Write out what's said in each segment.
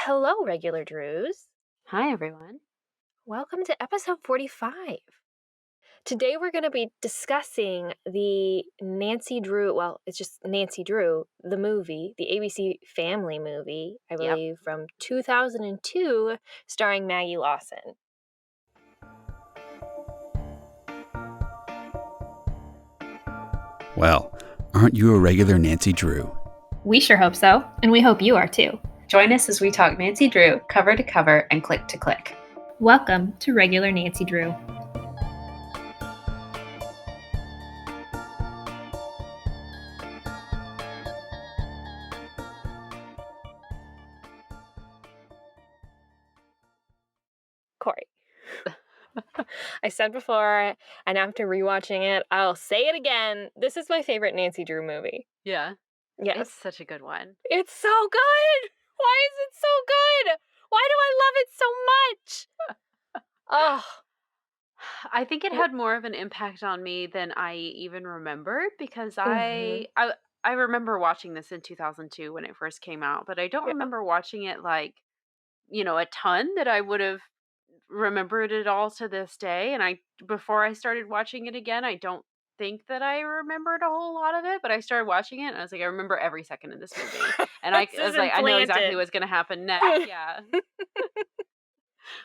Hello, regular Drews. Hi, everyone. Welcome to episode 45. Today we're going to be discussing the Nancy Drew, well, it's just Nancy Drew, the movie, the ABC Family movie, I Yep. believe, from 2002, starring Maggie Lawson. Well, aren't you a regular Nancy Drew? We sure hope so, and we hope you are too. Join us as we talk Nancy Drew cover to cover and click to click. Welcome to Regular Nancy Drew. Kori. I said before, and after rewatching it, I'll say it again. This is my favorite Nancy Drew movie. Yeah. Yes. It's such a good one. It's so good! Why is it so good? Why do I love it so much? Oh, I think it had more of an impact on me than I even remembered because Mhm. I remember watching this in 2002 when it first came out, but I don't Yeah. remember watching it like, a ton that I would have remembered it all to this day. And before I started watching it again, I don't think that I remembered a whole lot of it, but I started watching it and I was like, I remember every second in this movie. And I This is was like, I know exactly implanted. what's going to happen next. Yeah.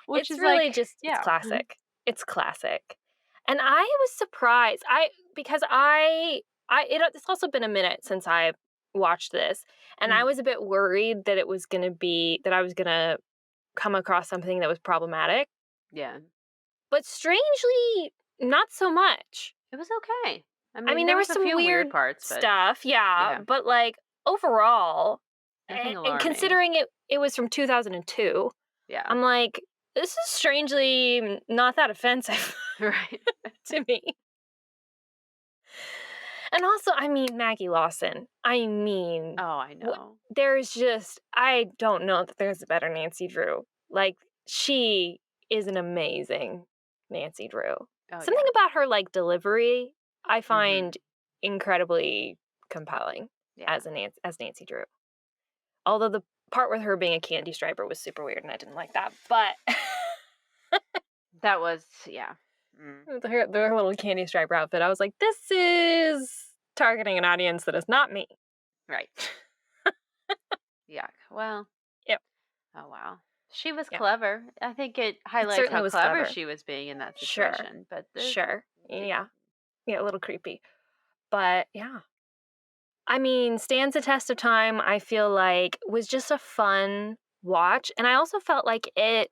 Which It's is really like, just, it's yeah. classic. It's classic. And I was surprised. Because it's also been a minute since I watched this. And I was a bit worried that I was going to come across something that was problematic. Yeah. But strangely, not so much. It was okay. I mean, There there was was a some few weird weird parts, but stuff, yeah. yeah, But like overall, nothing and alarming. considering it was from 2002, Yeah. I'm like, this is strangely not that offensive Right. to me. And also, I mean, Maggie Lawson. I mean, Oh, I know. I don't know that there's a better Nancy Drew. Like, she is an amazing Nancy Drew. Oh, Something yeah. about her, like, delivery, I Mhm. find incredibly compelling Yeah. as Nancy Drew. Although the part with her being a candy striper was super weird and I didn't like that. But That was, yeah. with her little candy striper outfit, I was like, this is targeting an audience that is not me. Right. Yeah. Well, Yep. oh, wow. She was Yeah. clever. I think it It highlights certainly how was clever clever. she was being in that Sure. situation. But Sure. Yeah. Yeah, a little creepy. But yeah. I mean, stands the test of time, I feel like, was just a fun watch. And I also felt like it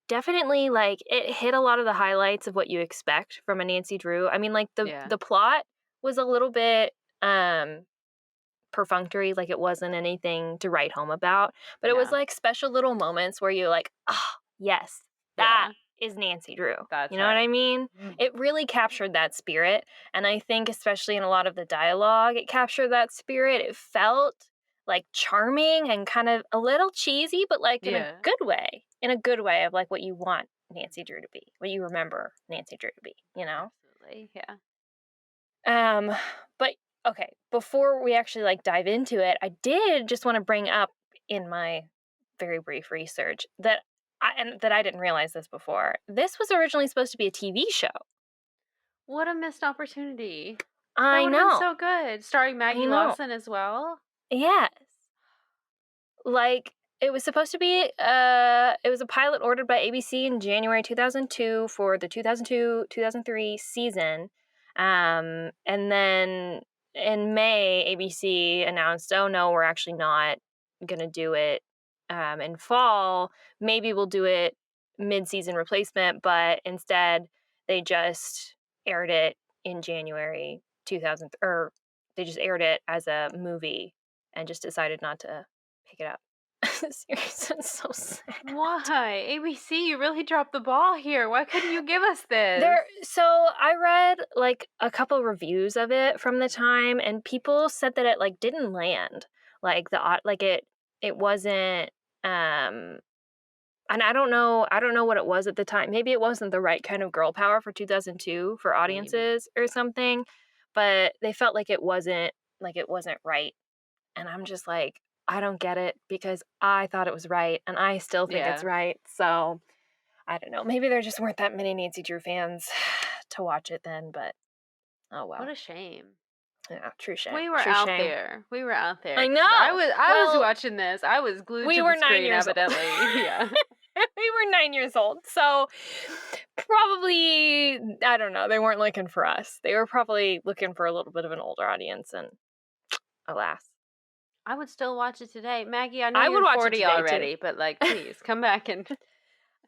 definitely, like, it hit a lot of the highlights of what you expect from a Nancy Drew. I mean, like, yeah. the plot was a little bit perfunctory, like it wasn't anything to write home about, but it was No. like special little moments where you're like, oh, yes, that Yeah. is Nancy Drew. That's You know what I right. mean? It really captured that spirit. And I think, especially in a lot of the dialogue, it captured that spirit. It felt like charming and kind of a little cheesy, but like Yeah. in a good way of like what you want Nancy Drew to be, what you remember Nancy Drew to be, you know? Absolutely. Yeah. But okay, before we actually like dive into it, I did just want to bring up in my very brief research that I didn't realize this before. This was originally supposed to be a TV show. What a missed opportunity. That I would have been know. so good. Starring I Maggie know. Lawson as well. Yes. Like it was supposed to be it was a pilot ordered by ABC in January 2002 for the 2002-2003 season. And then in May ABC announced, "Oh no, we're actually not going to do it in fall. Maybe we'll do it mid-season replacement, but instead they just aired it in January 2000 or they just aired it as a movie and just decided not to pick it up." Seriously, it's so sad. Why? ABC, you really dropped the ball here. Why couldn't you give us this? So I read like a couple reviews of it from the time, and people said that it like didn't land. Like it wasn't. And I don't know what it was at the time. Maybe it wasn't the right kind of girl power for 2002 for Maybe. audiences or something. But they felt like it wasn't right. And I'm just like, I don't get it because I thought it was right, and I still think it's Yeah. right. So I don't know. Maybe there just weren't that many Nancy Drew fans to watch it then, but oh What well. a shame. Yeah, true shame. We were True out shame. there. We were out there. I 'Cause I know. was I was Well, watching this. I was glued we to the were 9 screen, years old. evidently. Yeah. We were 9 years old, so probably, I don't know, they weren't looking for us. They were probably looking for a little bit of an older audience, and alas. I would still watch it today. Maggie, I know I would you're watch it 40 today, too. already, but like, please come back and.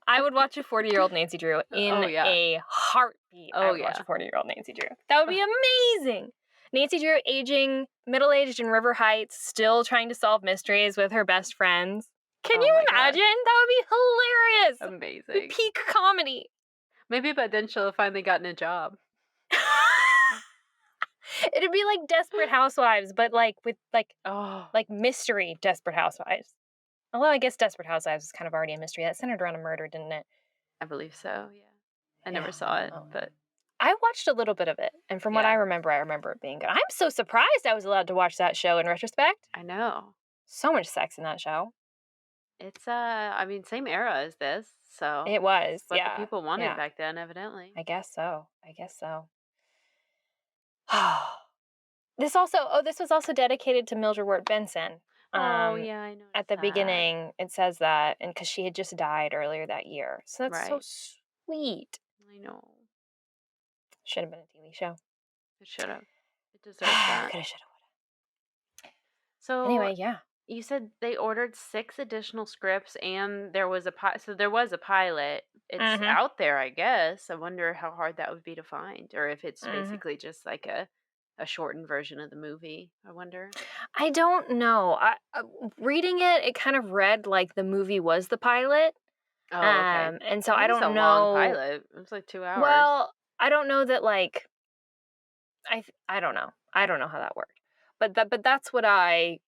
I would watch a 40-year-old Nancy Drew Oh in yeah. a heartbeat. I Oh would watch yeah. a 40-year-old Nancy Drew. That would be amazing. Nancy Drew aging, middle-aged in River Heights, still trying to solve mysteries with her best friends. Can Oh you my imagine? gosh. That would be hilarious. Amazing. Peak comedy. Maybe by then she'll have finally gotten a job. It'd be like Desperate Housewives, but like with Oh, like mystery Desperate Housewives. Although I guess Desperate Housewives is kind of already a mystery. That centered around a murder, didn't it? I believe so. Yeah. I Yeah, never I saw don't it, know. but I watched a little bit of it, and from what I yeah, remember it being good. I'm so surprised I was allowed to watch that show in retrospect. I know. So much sex in that show. It's I mean, same era as this, so It was, it's what the yeah, people wanted yeah. back then, evidently. I guess so. I guess so. This was also dedicated to Mildred Ward Benson. Oh yeah, I At noticed the that. beginning, it says that, and because she had just died earlier that year, so that's so Right. sweet. I know. Should have been a TV show. It should have. It deserves that. Coulda, shoulda, woulda. So Anyway, yeah. you said they ordered 6 additional scripts, and there was so there was a pilot. It's Mhm. out there, I guess. I wonder how hard that would be to find, or if it's Mhm. basically just like a shortened version of the movie. I wonder. I don't know. Reading it, it kind of read like the movie was the pilot. Oh, okay. And so It I was a don't long know. pilot. It was like 2 hours. Well, I don't know that like I don't know. I don't know how that worked. But that's what I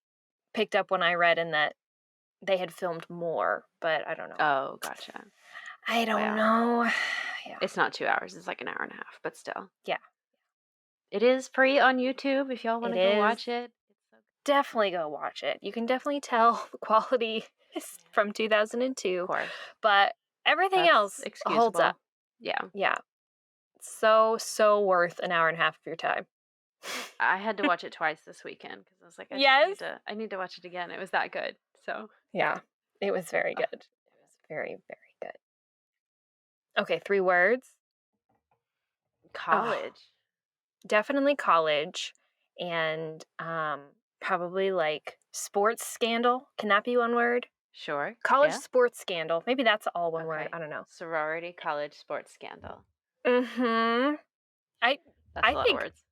picked up when I read in that they had filmed more, but I don't know. Oh, gotcha. I don't Well, know. Yeah. it's not 2 hours. It's like an hour and a half, but still. Yeah. It is free on YouTube if y'all want It to go is. watch it. It's so Definitely go watch it. You can definitely tell the quality is Yeah. from Of 2002, course. but everything That's else holds excusable. up. Yeah. Yeah. So worth an hour and a half of your time. I had to watch it twice this weekend because I was like, Yes. I need to watch it again. It was that good. So, Yeah. It was very uh, good. It was very, very good. Okay, 3 words. Oh, college. definitely college and probably like sports scandal. Can that be one word? Sure. College Yeah. sports scandal. Maybe that's all one word. Okay. I don't know. Sorority college sports scandal. Mhm. I That's I a lot of think words.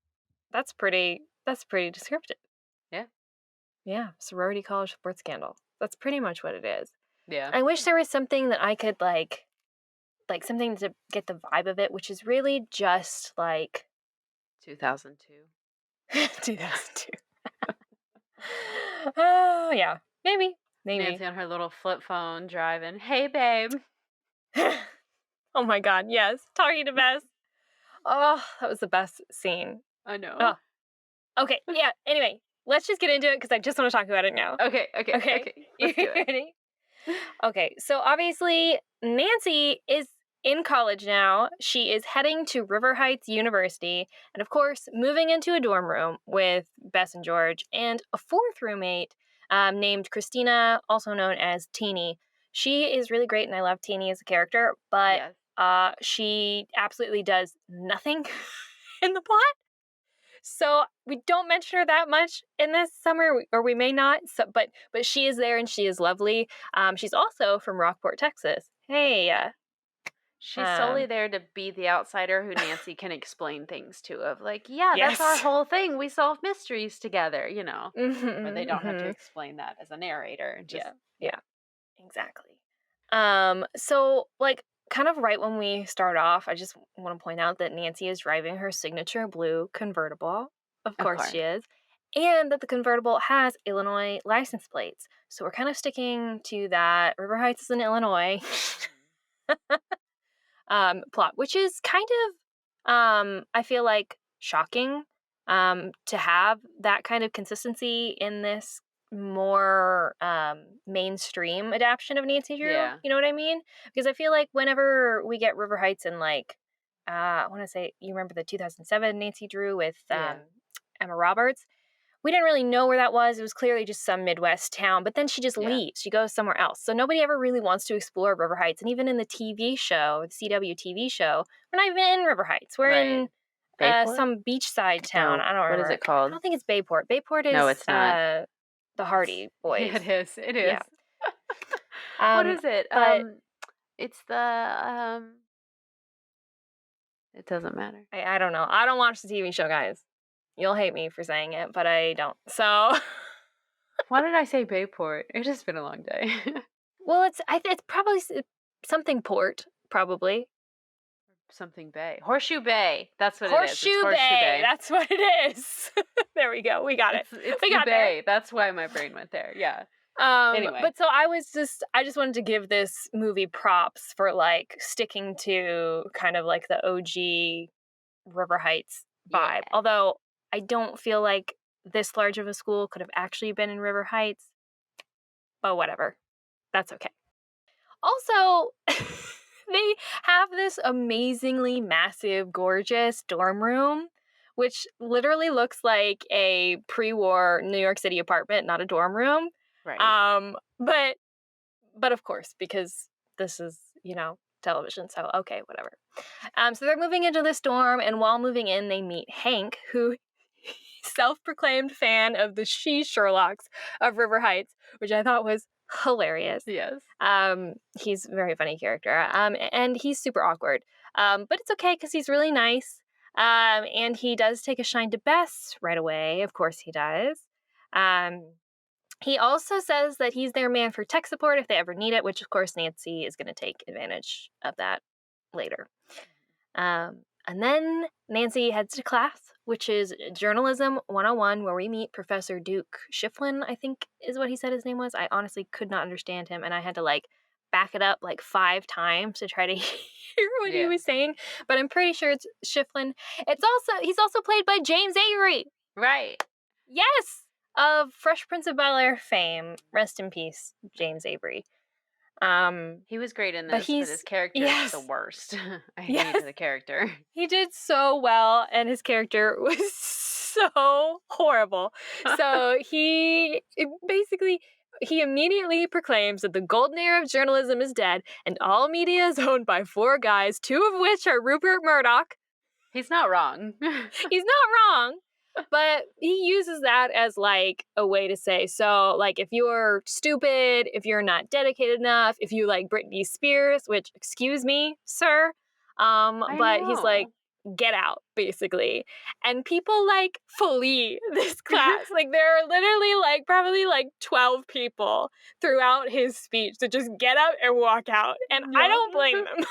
that's pretty descriptive. Yeah. Yeah, sorority college sports scandal. That's pretty much what it is. Yeah. I wish there was something that I could like something to get the vibe of it, which is really just like 2002. 2002. Oh, yeah. Maybe. Maybe. Nancy on her little flip phone driving. Hey, babe. Oh my god, yes. Talking to Bess. Oh, that was the best scene. I know. Oh, okay, yeah. Anyway, let's just get into it because I just want to talk about it now. Okay. Okay. Let's do it. Ready? Okay, so obviously Nancy is in college now. She is heading to River Heights University, and of course, moving into a dorm room with Bess and George and a 4th roommate named Christina, also known as Teeny. She is really great, and I love Teeny as a character, but Yes. she absolutely does nothing in the plot. So we don't mention her that much in this summer, or we may not. So, but she is there and she is lovely. She's also from Rockport, Texas. Hey, She's solely there to be the outsider who Nancy can explain things to. Of like, yeah, that's our yes. whole thing. We solve mysteries together. Where they don't have to Mhm. explain that as a narrator. Just Yeah, exactly. So like kind of right when we start off, I just want to point out that Nancy is driving her signature blue convertible. Of of course course. she is. And that the convertible has Illinois license plates. So we're kind of sticking to that River Heights is in Illinois plot, which is kind of I feel like shocking to have that kind of consistency in this more mainstream adaptation of Nancy Drew. Yeah. You know what I mean? Because I feel like whenever we get River Heights and like, I want to say, you remember the 2007 Nancy Drew with Yeah. Emma Roberts? We didn't really know where that was. It was clearly just some Midwest town, but then she just Yeah. leaves. She goes somewhere else. So nobody ever really wants to explore River Heights. And even in the TV show, the CW TV show, we're not even in River Heights. We're Right. in Bayport? some beachside town. No. I don't What is remember. it called? I don't think it's Bayport. Bayport No, is it's not. the Hardy Boys. Yeah, it is. It Yeah. is. What is it? But It's the it doesn't matter. I don't know. I don't watch the TV show, guys. You'll hate me for saying it, but I don't. So, Why did I say Bayport? It has been a long day. well, it's probably something port, probably. Something Bay. Horseshoe Bay. That's what it is. It's Horseshoe Bay. That's what it is. There we go. We got it. It's we the got Bay. That's why my brain went there. Yeah. Anyway. But so I just wanted to give this movie props for like sticking to kind of like the OG River Heights vibe. Yeah. Although I don't feel like this large of a school could have actually been in River Heights. But whatever. That's okay. Also, they have this amazingly massive, gorgeous dorm room, which literally looks like a pre-war New York City apartment, not a dorm room. Right. But of course, because this is, television, so okay, whatever. So they're moving into this dorm, and while moving in, they meet Hank, who self-proclaimed fan of the Sherlocks of River Heights, which I thought was hilarious. Yes. He's a very funny character. And he's super awkward. But it's okay because he's really nice. And he does take a shine to Bess right away. Of course he does. He also says that he's their man for tech support if they ever need it, which of course Nancy is going to take advantage of that later. And then Nancy heads to class, which is Journalism 101, where we meet Professor Duke Shiflin, I think is what he said his name was. I honestly could not understand him, and I had to back it up 5 times to try to hear what he was saying. But I'm pretty sure it's Shiflin. He's also played by James Avery. Right. Yes, of Fresh Prince of Bel-Air fame. Rest in peace, James Avery. He was great in this, but his character is the worst. I hated the character. He did so well, and his character was so horrible. So he immediately proclaims that the golden era of journalism is dead, and all media is owned by 4 guys, 2 of which are Rupert Murdoch. He's not wrong. He's not wrong. But he uses that as a way to say, so if you're stupid, if you're not dedicated enough, if you like Britney Spears, which, excuse me, sir, but he's like, get out, basically. And people flee this class. There are literally probably 12 people throughout his speech that just get up and walk out. And I don't blame them.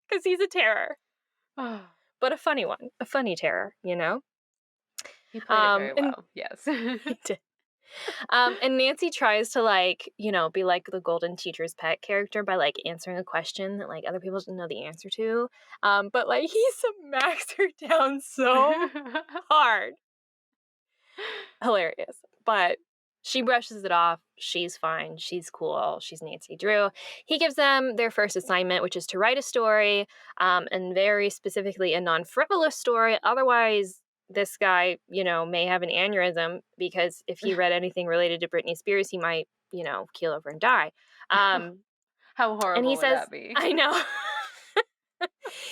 Because he's a terror. But a funny one. A funny terror, He played it very well. Yes. He did. And Nancy tries to be the golden teacher's pet character by answering a question that other people didn't know the answer to. But he smacks her down so hard. Hilarious. But she brushes it off. She's fine. She's cool. She's Nancy Drew. He gives them their first assignment, which is to write a story, and very specifically a non-frivolous story. Otherwise, this guy, may have an aneurysm, because if he read anything related to Britney Spears, he might, keel over and die. How horrible would that be? I know.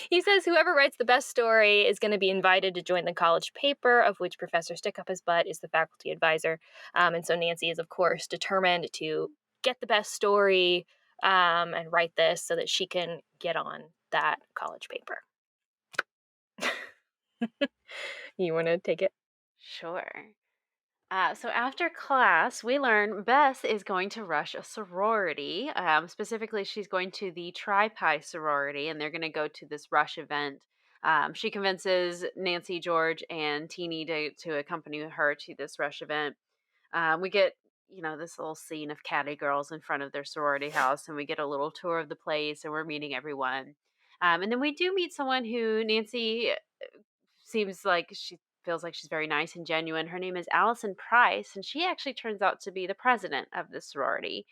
He says whoever writes the best story is going to be invited to join the college paper, of which Professor Stick-Up-His-Butt is the faculty advisor. And so Nancy is, of course, determined to get the best story and write this so that she can get on that college paper. You want to take it? Sure. So after class, we learn Bess is going to rush a sorority. Specifically, she's going to the Tri-Pi sorority, and they're going to go to this rush event. She convinces Nancy, George, and Teeny to accompany her to this rush event. We get, this little scene of catty girls in front of their sorority house, and we get a little tour of the place, and we're meeting everyone. And then we do meet someone who Nancy seems like she feels like she's very nice and genuine. Her name is Allison Price, and she actually turns out to be the president of the sorority.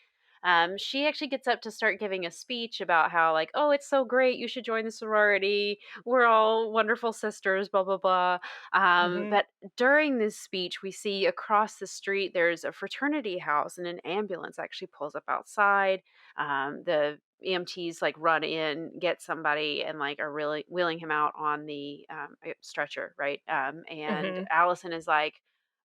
She actually gets up to start giving a speech about how, like, oh, it's so great. You should join the sorority. We're all wonderful sisters, blah, blah, blah. Mhm. But during this speech, we see across the street there's a fraternity house, and an ambulance actually pulls up outside. The EMTs like run in, get somebody, and like are really wheeling him out on the stretcher, right? And Mhm. Allison is like,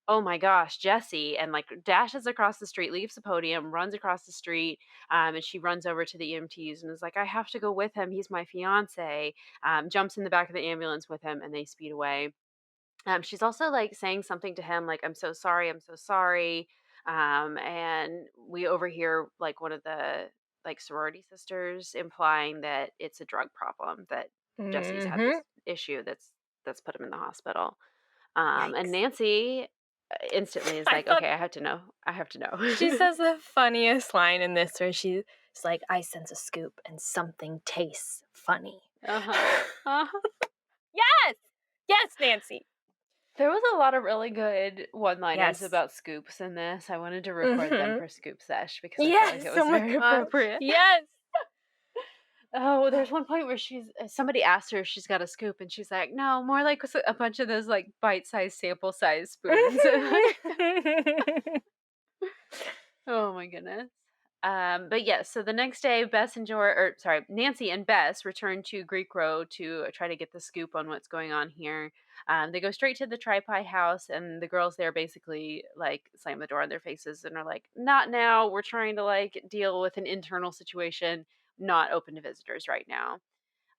"Oh my gosh, Jesse!" and like dashes across the street, leaves the podium, runs across the street, and she runs over to the EMTs and is like, "I have to go with him. He's my fiance." Jumps in the back of the ambulance with him, and they speed away. She's also like saying something to him like, "I'm so sorry, I'm so sorry." And we overhear like one of the like sorority sisters implying that it's a drug problem, that Jesse's had this Mhm. issue that's put him in the hospital. And Yikes. Nancy instantly is I like, thought "Okay, I have to know. I have to she know." says the funniest line in this where she's like, "I sense a scoop and something tastes funny." Uh-huh. Uh-huh. Yes! Yes, Nancy. There was a lot of really good one-liners Yes. about scoops in this. I wanted to record them Mhm. for Scoop Sesh because I felt like Yes, it oh was my very gosh. appropriate. Yes. Oh, there's one point where somebody asked her if she's got a scoop, and she's like, "No, more like a bunch of those like bite-sized, sample-sized spoons." Oh my goodness. But yes, so the next day, Nancy and Bess return to Greek Row to try to get the scoop on what's going on here. They go straight to the Tri-Pie house, and the girls there basically like slam the door in their faces and are like, "Not now. We're trying to like deal with an internal situation, not open to visitors right now."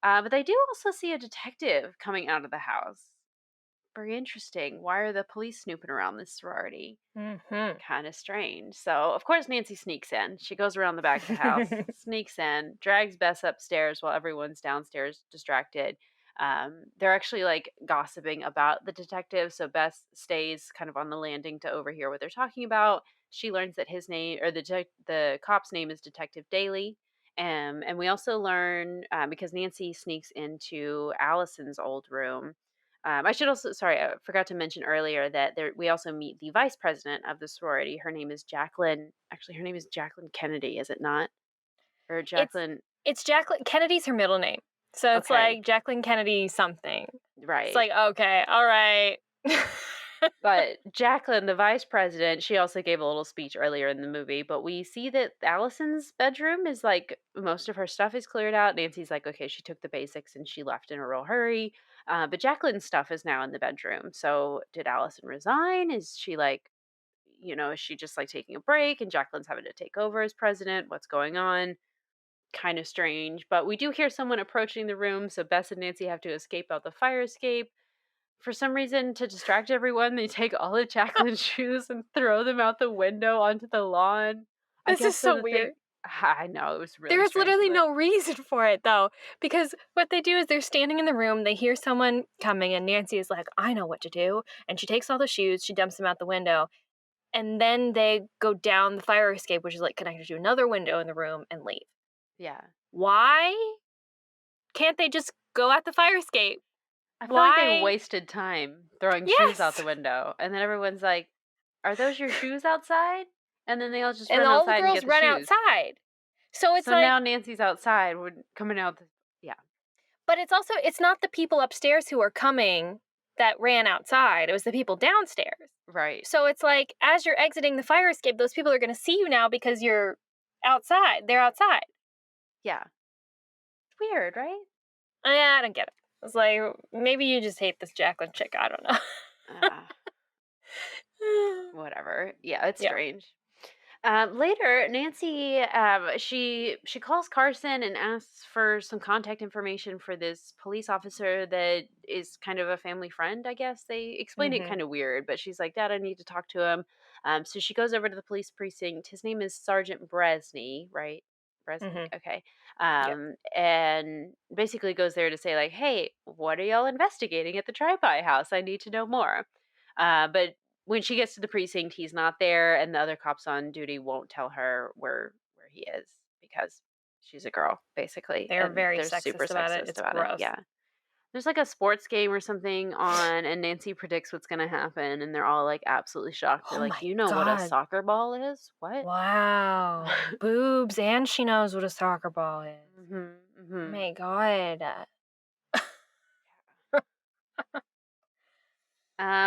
But they do also see a detective coming out of the house. Very interesting. Why are the police snooping around this sorority? Mhm. Kind of strange. So, of course, Nancy sneaks in. She goes around the back of the house, sneaks in, drags Bess upstairs while everyone's downstairs distracted. They're actually like gossiping about the detective. So, Bess stays kind of on the landing to overhear what they're talking about. She learns that his name, or the cop's name, is Detective Daly. And we also learn because Nancy sneaks into Allison's old room. I should also, sorry, I forgot to mention earlier that we also meet the vice president of the sorority. Her name is Jacqueline. Actually, her name is Jacqueline Kennedy, is it not? Or It's Jacqueline? it's Jacqueline Kennedy's her middle name. So it's Okay, like Jacqueline Kennedy something. It's right. like, okay, all right. But Jacqueline, the vice president, she also gave a little speech earlier in the movie. But we see that Allison's bedroom is like most of her stuff is cleared out. Nancy's like, okay, she took the basics and she left in a real hurry. But Jacqueline's stuff is now in the bedroom. So did Allison resign? Is she like, is she just like taking a break and Jacqueline's having to take over as president? What's going on? Kind of strange. But we do hear someone approaching the room. So Bess and Nancy have to escape out the fire escape. For some reason, to distract everyone, they take all of Jacqueline's shoes and throw them out the window onto the lawn. I This guess is so so that they. weird. I know, it was really There's strange. literally Like, no reason for it though, because what they do is they're standing in the room, they hear someone coming, and Nancy is like, I know what to do. And she takes all the shoes, she dumps them out the window, and then they go down the fire escape, which is like connected to another window in the room, and leave. yeah. Why can't they just go at the fire escape? I feel like they Why? wasted time throwing shoes out the Yes! window. And then everyone's like, "Are those your shoes outside?" And then they all just And run all the outside and girls get the run shoes. outside. So it's So now like, Nancy's outside. We're coming out. Yeah, but it's also, it's not the people upstairs who are coming that ran outside, it was the people downstairs. right. So it's like, as you're exiting the fire escape, those people are going to see you now because you're outside. They're outside. Yeah. Weird, right? I don't get it. It's like, maybe you just hate this Jacqueline chick. I don't know. Uh, Whatever. Yeah, it's Yeah. strange. Later, Nancy she calls Carson and asks for some contact information for this police officer that is kind of a family friend. I guess they explained it Mm-hmm. kind of weird, but she's like, "Dad, I need to talk to him." So she goes over to the police precinct. His name is Sergeant Bresney, right? Bresnick, Mm-hmm. okay. Yep. And basically goes there to say like, "Hey, what are y'all investigating at the Tri-Pie house? I need to know more." But when she gets to the precinct, he's not there, and the other cops on duty won't tell her where he is because she's a girl, basically, They're and very they're super sexist about it. sexist It's about it. gross. Yeah. There's like a sports game or something on, and Nancy predicts what's gonna happen, and they're all like absolutely shocked. They're Oh like, my "You know what a god. soccer ball is? What?" Wow. Boobs, and she knows what a soccer ball is. Mhm. Oh Mhm. my god.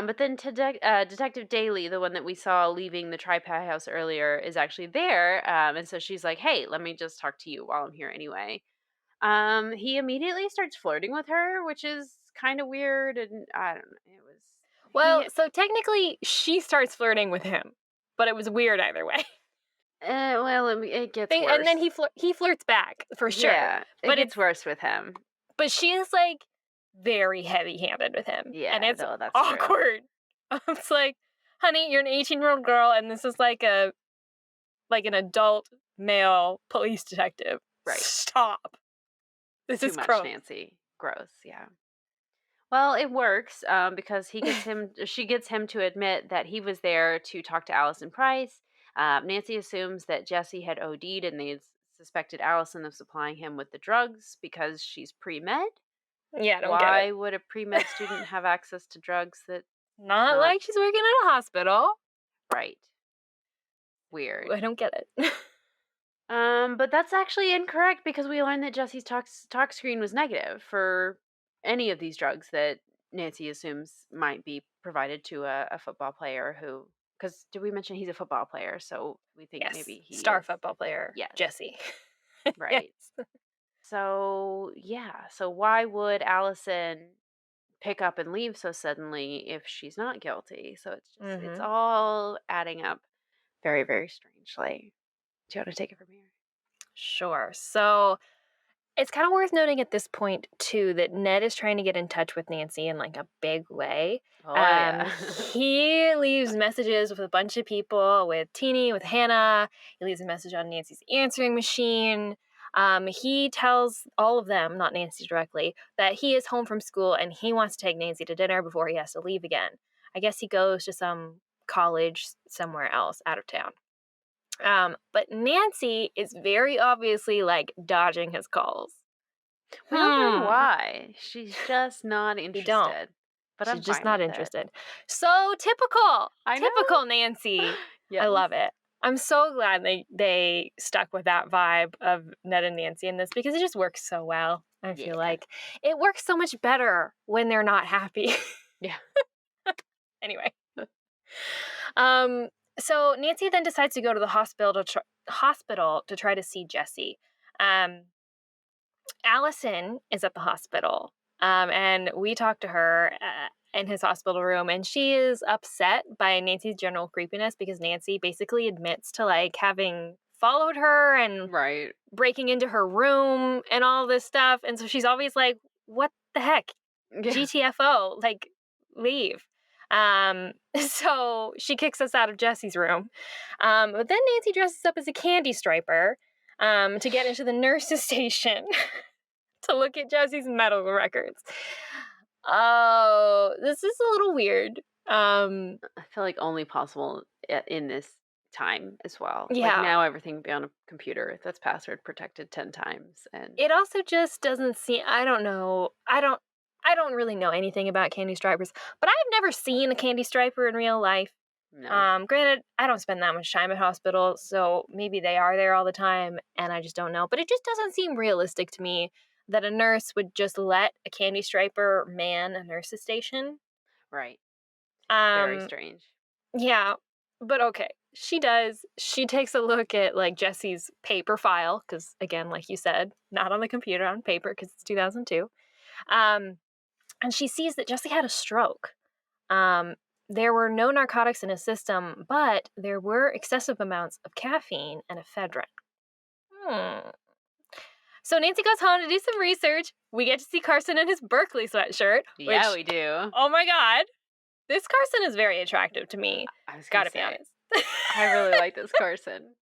But then Detective Daly, the one that we saw leaving the Tri-Pie house earlier, is actually there. And so she's like, "Hey, let me just talk to you while I'm here anyway." He immediately starts flirting with her, which is kind of weird, and I don't know. It was Well, he. so technically she starts flirting with him, but it was weird either way. Well, it gets And then worse. he flirts back for sure. Yeah, it But gets worse with him. she is like very heavy-handed with him, and Yeah, it's no, that's true. awkward. It's like, honey, you're an 18-year-old girl, and this is like an adult male police detective. Right. Stop. This Too is much, gross. Nancy. Gross. Yeah. Well, it works because she gets him to admit that he was there to talk to Allison Price. Nancy assumes that Jesse had OD'd and they had suspected Allison of supplying him with the drugs because she's pre med. Yeah, I don't get it. Why would a pre med student have access to drugs that Not not like she's working at a hospital. right? Weird. I don't get it. But that's actually incorrect because we learned that Jesse's tox screen was negative for any of these drugs that Nancy assumes might be provided to a football player who. Because did we mention he's a football player? So we think Yes, maybe he star is. football player Yes, Jesse. Yes. right. So yeah. So why would Allison pick up and leave so suddenly if she's not guilty? So it's Mhm. all adding up very, very strangely. Do you want to take it from here? Sure. So it's kind of worth noting at this point too that Ned is trying to get in touch with Nancy in like a big way. Oh yeah. He leaves messages with a bunch of people, with Teeny, with Hannah. He leaves a message on Nancy's answering machine. He tells all of them, not Nancy directly, that he is home from school and he wants to take Nancy to dinner before he has to leave again. I guess he goes to some college somewhere else out of town. But Nancy is very obviously like dodging his calls. We don't know Hmm. why. She's just not You don't. interested. But She's I'm just fine not with it. interested. So typical. I know. Typical Nancy. I Yes. love it. I'm so glad they stuck with that vibe of Ned and Nancy in this because it just works so well. I feel Yeah. like it works so much better when they're not happy. Yeah. Anyway. Um, so Nancy then decides to go to the hospital to try to see Jesse. Um, Allison is at the hospital, and we talked to her in his hospital room, and she is upset by Nancy's general creepiness because Nancy basically admits to like having followed her and Right. breaking into her room and all this stuff, and so she's always like, "What the heck? Yeah. GTFO, like, leave." So she kicks us out of Jesse's room. But then Nancy dresses up as a candy striper to get into the nurse's station to look at Jesse's medical records. Oh, this is a little weird. I feel like only possible in this time as well. Like Yeah. now everything be on a computer that's password protected 10 times and It also just doesn't seem, I don't know. I don't really know anything about candy stripers, but I've never seen a candy striper in real life. no. Granted, I don't spend that much time at hospitals, so maybe they are there all the time and I just don't know. But it just doesn't seem realistic to me that a nurse would just let a candy striper man a nurse's station. Right. Very Um, strange. yeah, but okay. She does. She takes a look at like Jesse's paper file, because again, like you said, not on the computer, on paper, because it's 2002. Um, and she sees that Jesse had a stroke. Um, there were no narcotics in his system, but there were excessive amounts of caffeine and ephedrine. Hmm. So Nancy goes home to do some research. We get to see Carson in his Berkeley sweatshirt, Yeah, which, we do. oh my God, this Carson is very attractive to me. I was gonna Gotta be say honest. I really like this Carson.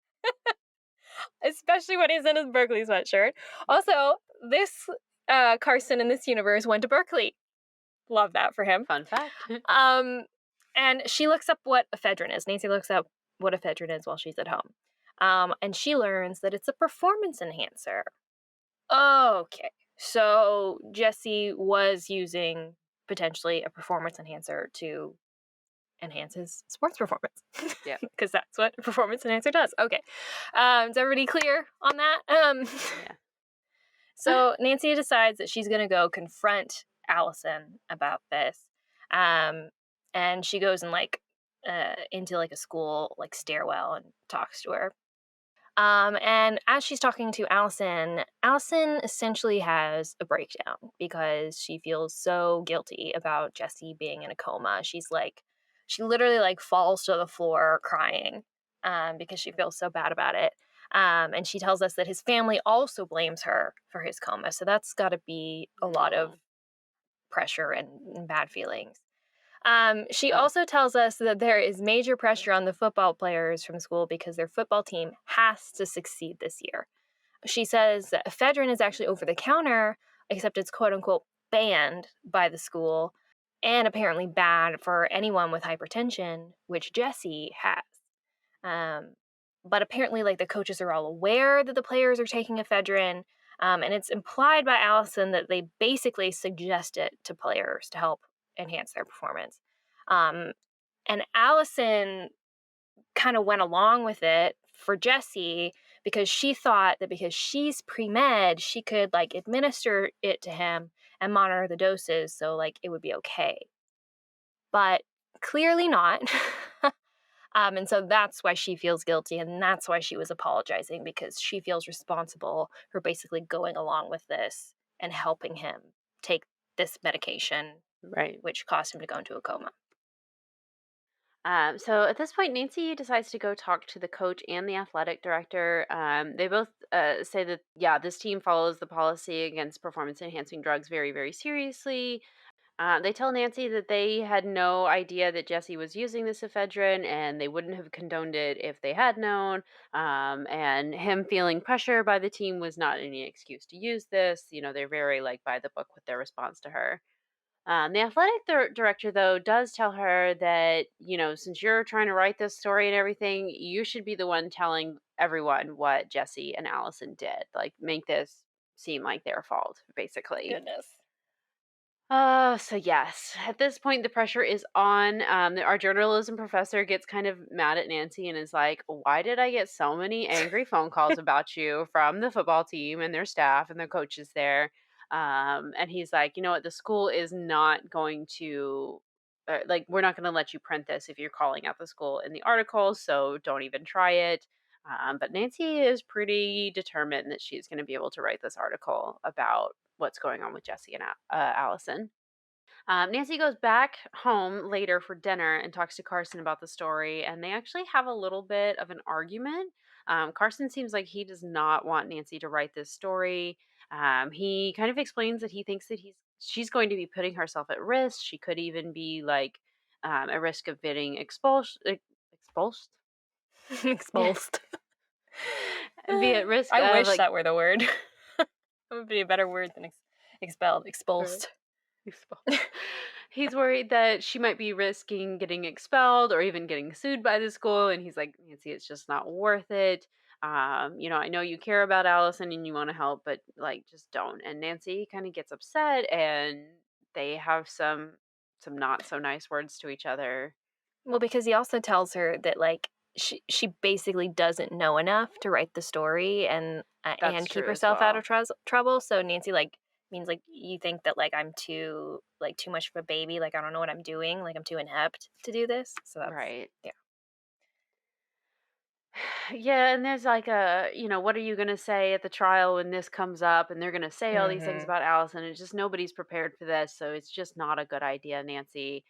Especially when he's in his Berkeley sweatshirt. Also, this Carson in this universe went to Berkeley. Love that for him. Fun fact. Um, and she looks up what ephedrine is. Nancy looks up what ephedrine is while she's at home. And she learns that it's a performance enhancer. Okay. So Jesse was using potentially a performance enhancer to enhance his sports performance. Yeah. Because that's what a performance enhancer does. Okay. Is everybody clear on that? Yeah. So Nancy decides that she's going to go confront Allison about this. Um, and she goes and into like a school like stairwell and talks to her. And as she's talking to Allison, Allison essentially has a breakdown because she feels so guilty about Jesse being in a coma. She literally like falls to the floor crying because she feels so bad about it. And she tells us that his family also blames her for his coma. So that's got to be a lot of No. pressure and bad feelings. She Oh. also tells us that there is major pressure on the football players from school because their football team has to succeed this year. She says that ephedrine is actually over the counter, except it's quote unquote banned by the school and apparently bad for anyone with hypertension, which Jesse has. Um, but apparently, like the coaches are all aware that the players are taking ephedrine, and it's implied by Allison that they basically suggest it to players to help enhance their performance. Um, and Allison kind of went along with it for Jesse because she thought that because she's pre-med, she could like administer it to him and monitor the doses so like it would be okay. But clearly not. And so that's why she feels guilty, and that's why she was apologizing because she feels responsible for basically going along with this and helping him take this medication, Right. which caused him to go into a coma. So at this point, Nancy decides to go talk to the coach and the athletic director. They both say that, yeah, this team follows the policy against performance enhancing drugs very, very seriously. They tell Nancy that they had no idea that Jesse was using this ephedrine and they wouldn't have condoned it if they had known. And him feeling pressure by the team was not any excuse to use this. They're very like by the book with their response to her. The athletic director, though, does tell her that, since you're trying to write this story and everything, you should be the one telling everyone what Jesse and Allison did. Like, make this seem like their fault, basically. Goodness. So yes, at this point the pressure is on. Our journalism professor gets kind of mad at Nancy and is like, "Why did I get so many angry phone calls about you from the football team and their staff and their coaches there?" And he's like, "You know what? The school is not going to." Like, we're not going to let you print this if you're calling out the school in the article, so don't even try it. But Nancy is pretty determined that she's going to be able to write this article about what's going on with Jesse and Allison. Nancy goes back home later for dinner and talks to Carson about the story, and they actually have a little bit of an argument. Carson seems like he does not want Nancy to write this story. He kind of explains that he thinks that she's going to be putting herself at risk. She could even be like at risk of getting expulsed. Expulsed? Yeah, Expulsed. be at risk I of wish like that were the word. That would be a better word than expelled. right. Expulsed. Expelled. He's worried that she might be risking getting expelled or even getting sued by the school. And he's like, Nancy, it's just not worth it. I know you care about Allison and you want to help, but like, just don't. And Nancy kind of gets upset, and they have some not so nice words to each other. Well, because he also tells her that like she basically doesn't know enough to write the story That's and keep true as herself out of well. trouble. So Nancy like means like you think that like I'm too much of a baby, like I don't know what I'm doing, like I'm too inept to do this. So that's Right. yeah. Yeah, and there's like what are you going to say at the trial when this comes up? And they're going to say all these things Mm-hmm. about Allison. It's just nobody's prepared for this. So it's just not a good idea, Nancy.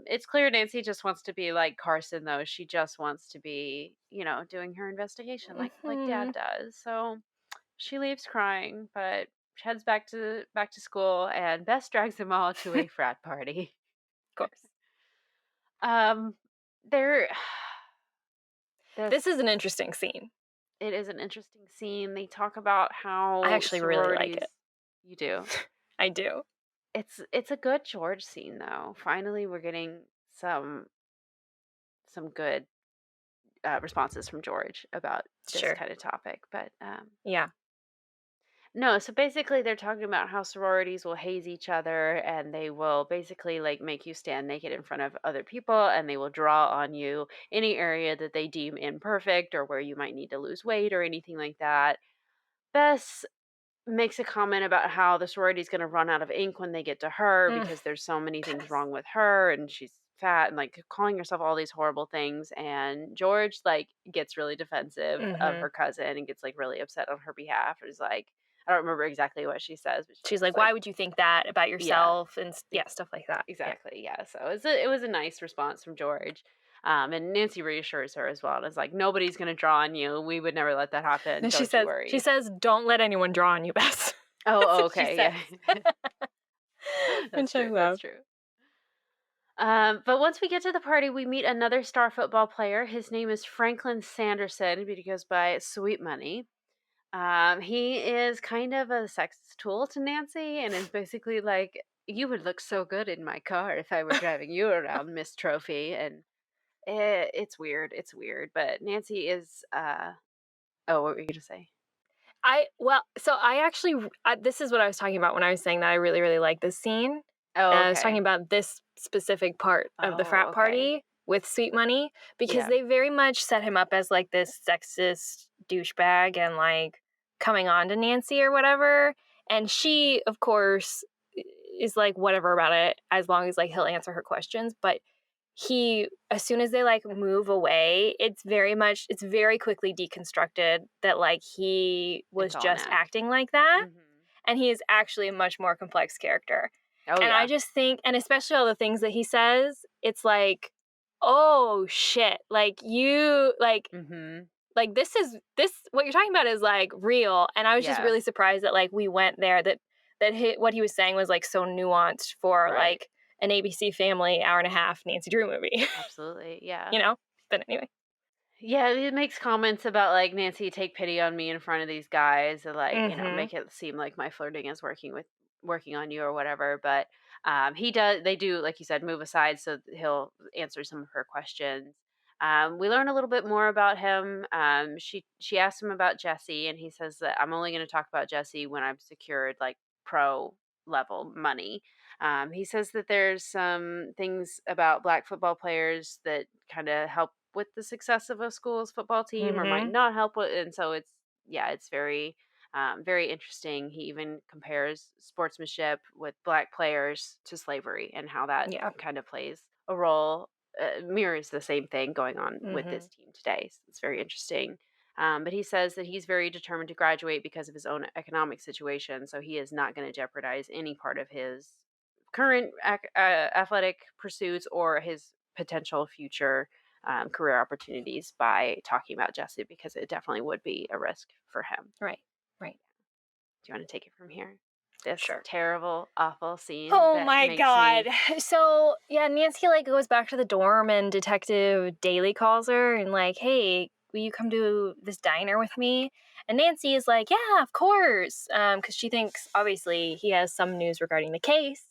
It's clear Nancy just wants to be like Carson, though. She just wants to be, doing her investigation like Mm-hmm. Dad does. So she leaves crying, but heads back to school, and Bess drags them all to a frat party. Of course. Um, there, This this is an interesting scene. it is an interesting scene. They talk about I how actually really like it. sororities. You do. I do. It's a good George scene though. Finally, we're getting some good responses from George about this Sure. kind of topic. But Yeah. No, so basically they're talking about how sororities will haze each other and they will basically like make you stand naked in front of other people and they will draw on you any area that they deem imperfect or where you might need to lose weight or anything like that. Bess makes a comment about how the sorority is going to run out of ink when they get to her Mm. because there's so many things wrong with her and she's fat and like calling herself all these horrible things, and George like gets really defensive of Mhm. her cousin and gets like really upset on her behalf and is like, I don't remember exactly what she says, but she's She's just like, like, "Why would you think that about yeah, yourself?" And yeah, stuff like that. Yeah. exactly, yeah. So it was a nice response from George. And Nancy reassures her as well and is like, nobody's going to draw on you, we would never let that happen, And she don't you says she worry. says, "Don't let anyone draw on you, Bess." That's Oh, what she okay, says. yeah. That's Which I true, that's love. true. But once we get to the party, we meet another star football player. His name is Franklin Sanderson, but he goes by Sweet Money. He is kind of a sex tool to Nancy and is basically like, you would look so good in my car if I were driving you around, Miss Trophy. And it's weird. It's weird. But Nancy is, oh, what were you going to say? I actually this is what I was talking about when I was saying that I really really like this scene. Oh, And I was talking okay. about this specific part of the Oh, frat okay. party with Sweet Money because Yeah. they very much set him up as like this sexist douchebag and like coming on to Nancy or whatever. And she, of course, is like whatever about it as long as like he'll answer her questions. But he, as soon as they like move away, it's very quickly deconstructed that like he It's was all an just act. acting like that, Hmm. and he is actually a much more complex character. Oh, And I yeah. just think, and especially all the things that he says, it's oh shit, Hmm. this what you're talking about is like real. And I was just Yeah. really surprised that like we went there, what he was saying was like so nuanced for Right. like an ABC Family hour and a half Nancy Drew movie, Absolutely. Yeah. you know? But anyway. Yeah, it makes comments about like, Nancy, take pity on me in front of these guys and like, Mhm. make it seem like my flirting is working on you or whatever. But they do, like you said, move aside so he'll answer some of her questions. We learn a little bit more about him. She asked him about Jesse, and he says that I'm only going to talk about Jesse when I've secured like pro level money. He says that there's some things about black football players that kind of help with the success of a school's football team or might Mhm. not help with, and so it's very very interesting. He even compares sportsmanship with black players to slavery and how that Yeah. kind of plays a role, mirrors the same thing going on with this Mhm. team today. So it's very interesting. But he says that he's very determined to graduate because of his own economic situation, so he is not going to jeopardize any part of his current athletic pursuits or his potential future career opportunities by talking about Jesse, because it definitely would be a risk for him. Right. Right. Do you want to take it from here? This Sure. terrible, awful scene Oh that my makes god. me. So, yeah, Nancy like goes back to the dorm and Detective Daly calls her and like, "Hey, will you come to this diner with me?" And Nancy is like, "Yeah, of course." Cuz she thinks obviously he has some news regarding the case.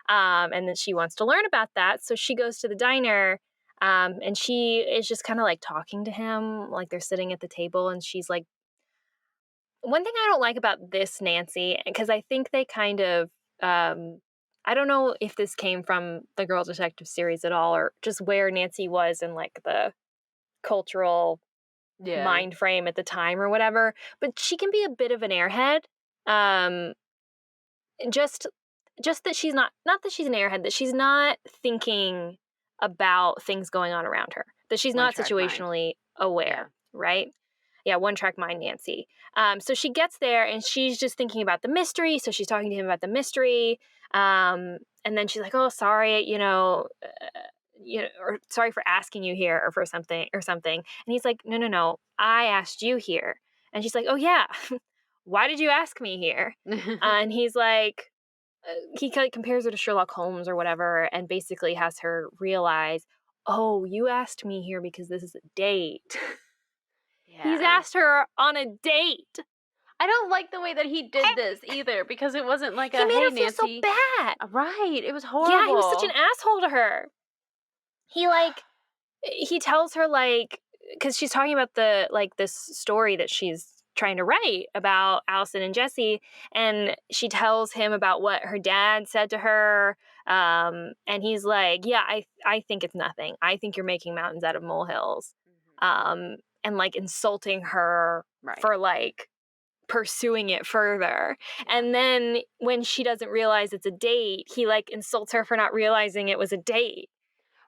And then she wants to learn about that. So she goes to the diner and she is just kind of like talking to him like they're sitting at the table, and she's like, one thing I don't like about this Nancy, because I think they kind of, I don't know if this came from the Girl Detective series at all, or just where Nancy was in like the cultural Yeah. mind frame at the time or whatever, but she can be a bit of an airhead. Um, just, just that she's not that she's an airhead, that she's not thinking about things going on around her, that she's One not track mind. situationally Yeah. aware, right? Yeah, one track mind Nancy. So she gets there and she's just thinking about the mystery. So she's talking to him about the mystery. And then she's like, "Oh, sorry, or sorry for asking you here or for something or something." And he's like, "No, no, no, I asked you here." And she's like, "Oh yeah, why did you ask me here?" And he's like, compares her to Sherlock Holmes or whatever, and basically has her realize, "Oh, you asked me here because this is a date." He's Yeah. asked her on a date. I don't like the way that he did this either, because it wasn't like He a, made hey, her feel so Nancy. bad. Right. It was Yeah, he was such an horrible. asshole to her. He he tells her like, because she's talking about the like this story that she's trying to write about Allison and Jesse, and she tells him about what her dad said to her. And he's like, yeah, I think it's nothing. I think you're making mountains out of molehills. And like insulting her for like pursuing it further. And then when she doesn't realize it's a date, he like insults her for not realizing it was a date.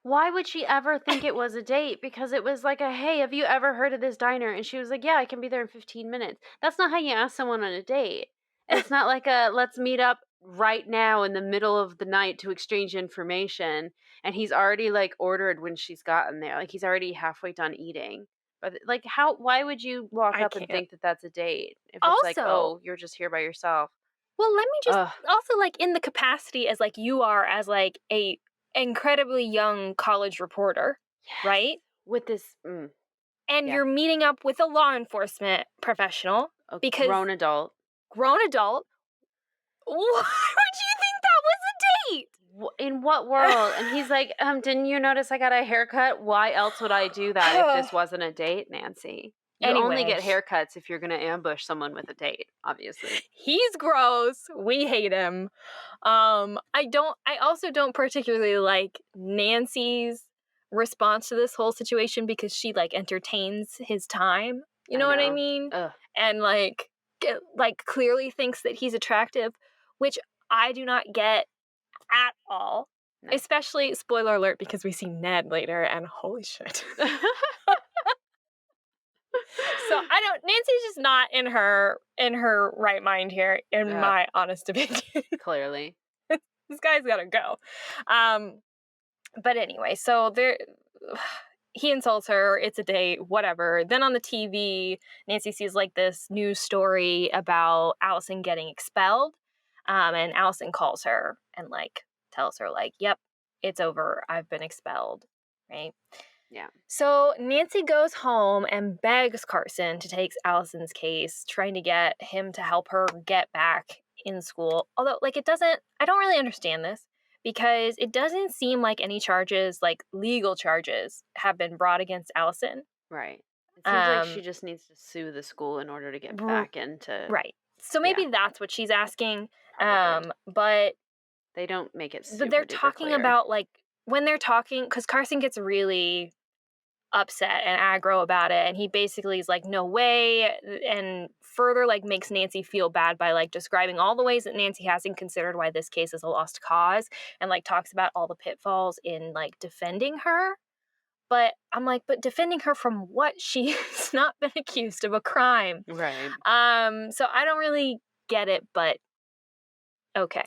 Why would she ever think it was a date? Because it was like a, hey, have you ever heard of this diner? And she was like, yeah, I can be there in 15 minutes. That's not how you ask someone on a date. And it's not like a, let's meet up right now in the middle of the night to exchange information. And he's already like ordered when she's gotten there. Like he's already halfway done eating. But like, why would you walk I up and can't. think that that's a date? If it's like, Also, oh, you're just here by yourself. well, let me just Ugh. also like in the capacity as like you are as like a incredibly young college reporter, right? With this, And yeah. you're meeting up with a law enforcement professional a because grown adult. Why would you think that was a date? In what world? And he's like, didn't you notice I got a haircut? Why else would I do that if this wasn't a date, Nancy? You only get haircuts if you're going to ambush someone with a date, obviously. He's gross. We hate him. I also don't particularly like Nancy's response to this whole situation because she like entertains his time. You know what I mean? Ugh. And like clearly thinks that he's attractive, which I do not get at all. No. Especially, spoiler alert, because we see Ned later and holy shit. So Nancy's just not in her right mind here, in my honest opinion. Clearly. This guy's gotta go. But anyway, so he insults her, it's a date, whatever. Then on the TV, Nancy sees like this news story about Allison getting expelled. And Allison calls her and like tells her like, yep, it's over. I've been expelled. Right? Yeah. So Nancy goes home and begs Carson to take Allison's case, trying to get him to help her get back in school. Although, like, I don't really understand this because it doesn't seem like any charges, like legal charges, have been brought against Allison. Right. It seems like she just needs to sue the school in order to get back into... Right. So maybe that's what she's asking. Probably. But they don't make it super they're talking clear. about, like, when they're talking, because Carson gets really upset and aggro about it, and he basically is like, no way, and further like makes Nancy feel bad by like describing all the ways that Nancy hasn't considered why this case is a lost cause, and like talks about all the pitfalls in like defending her. But I'm like, but defending her from what? She's not been accused of a crime. Right. So I don't really get it, but okay.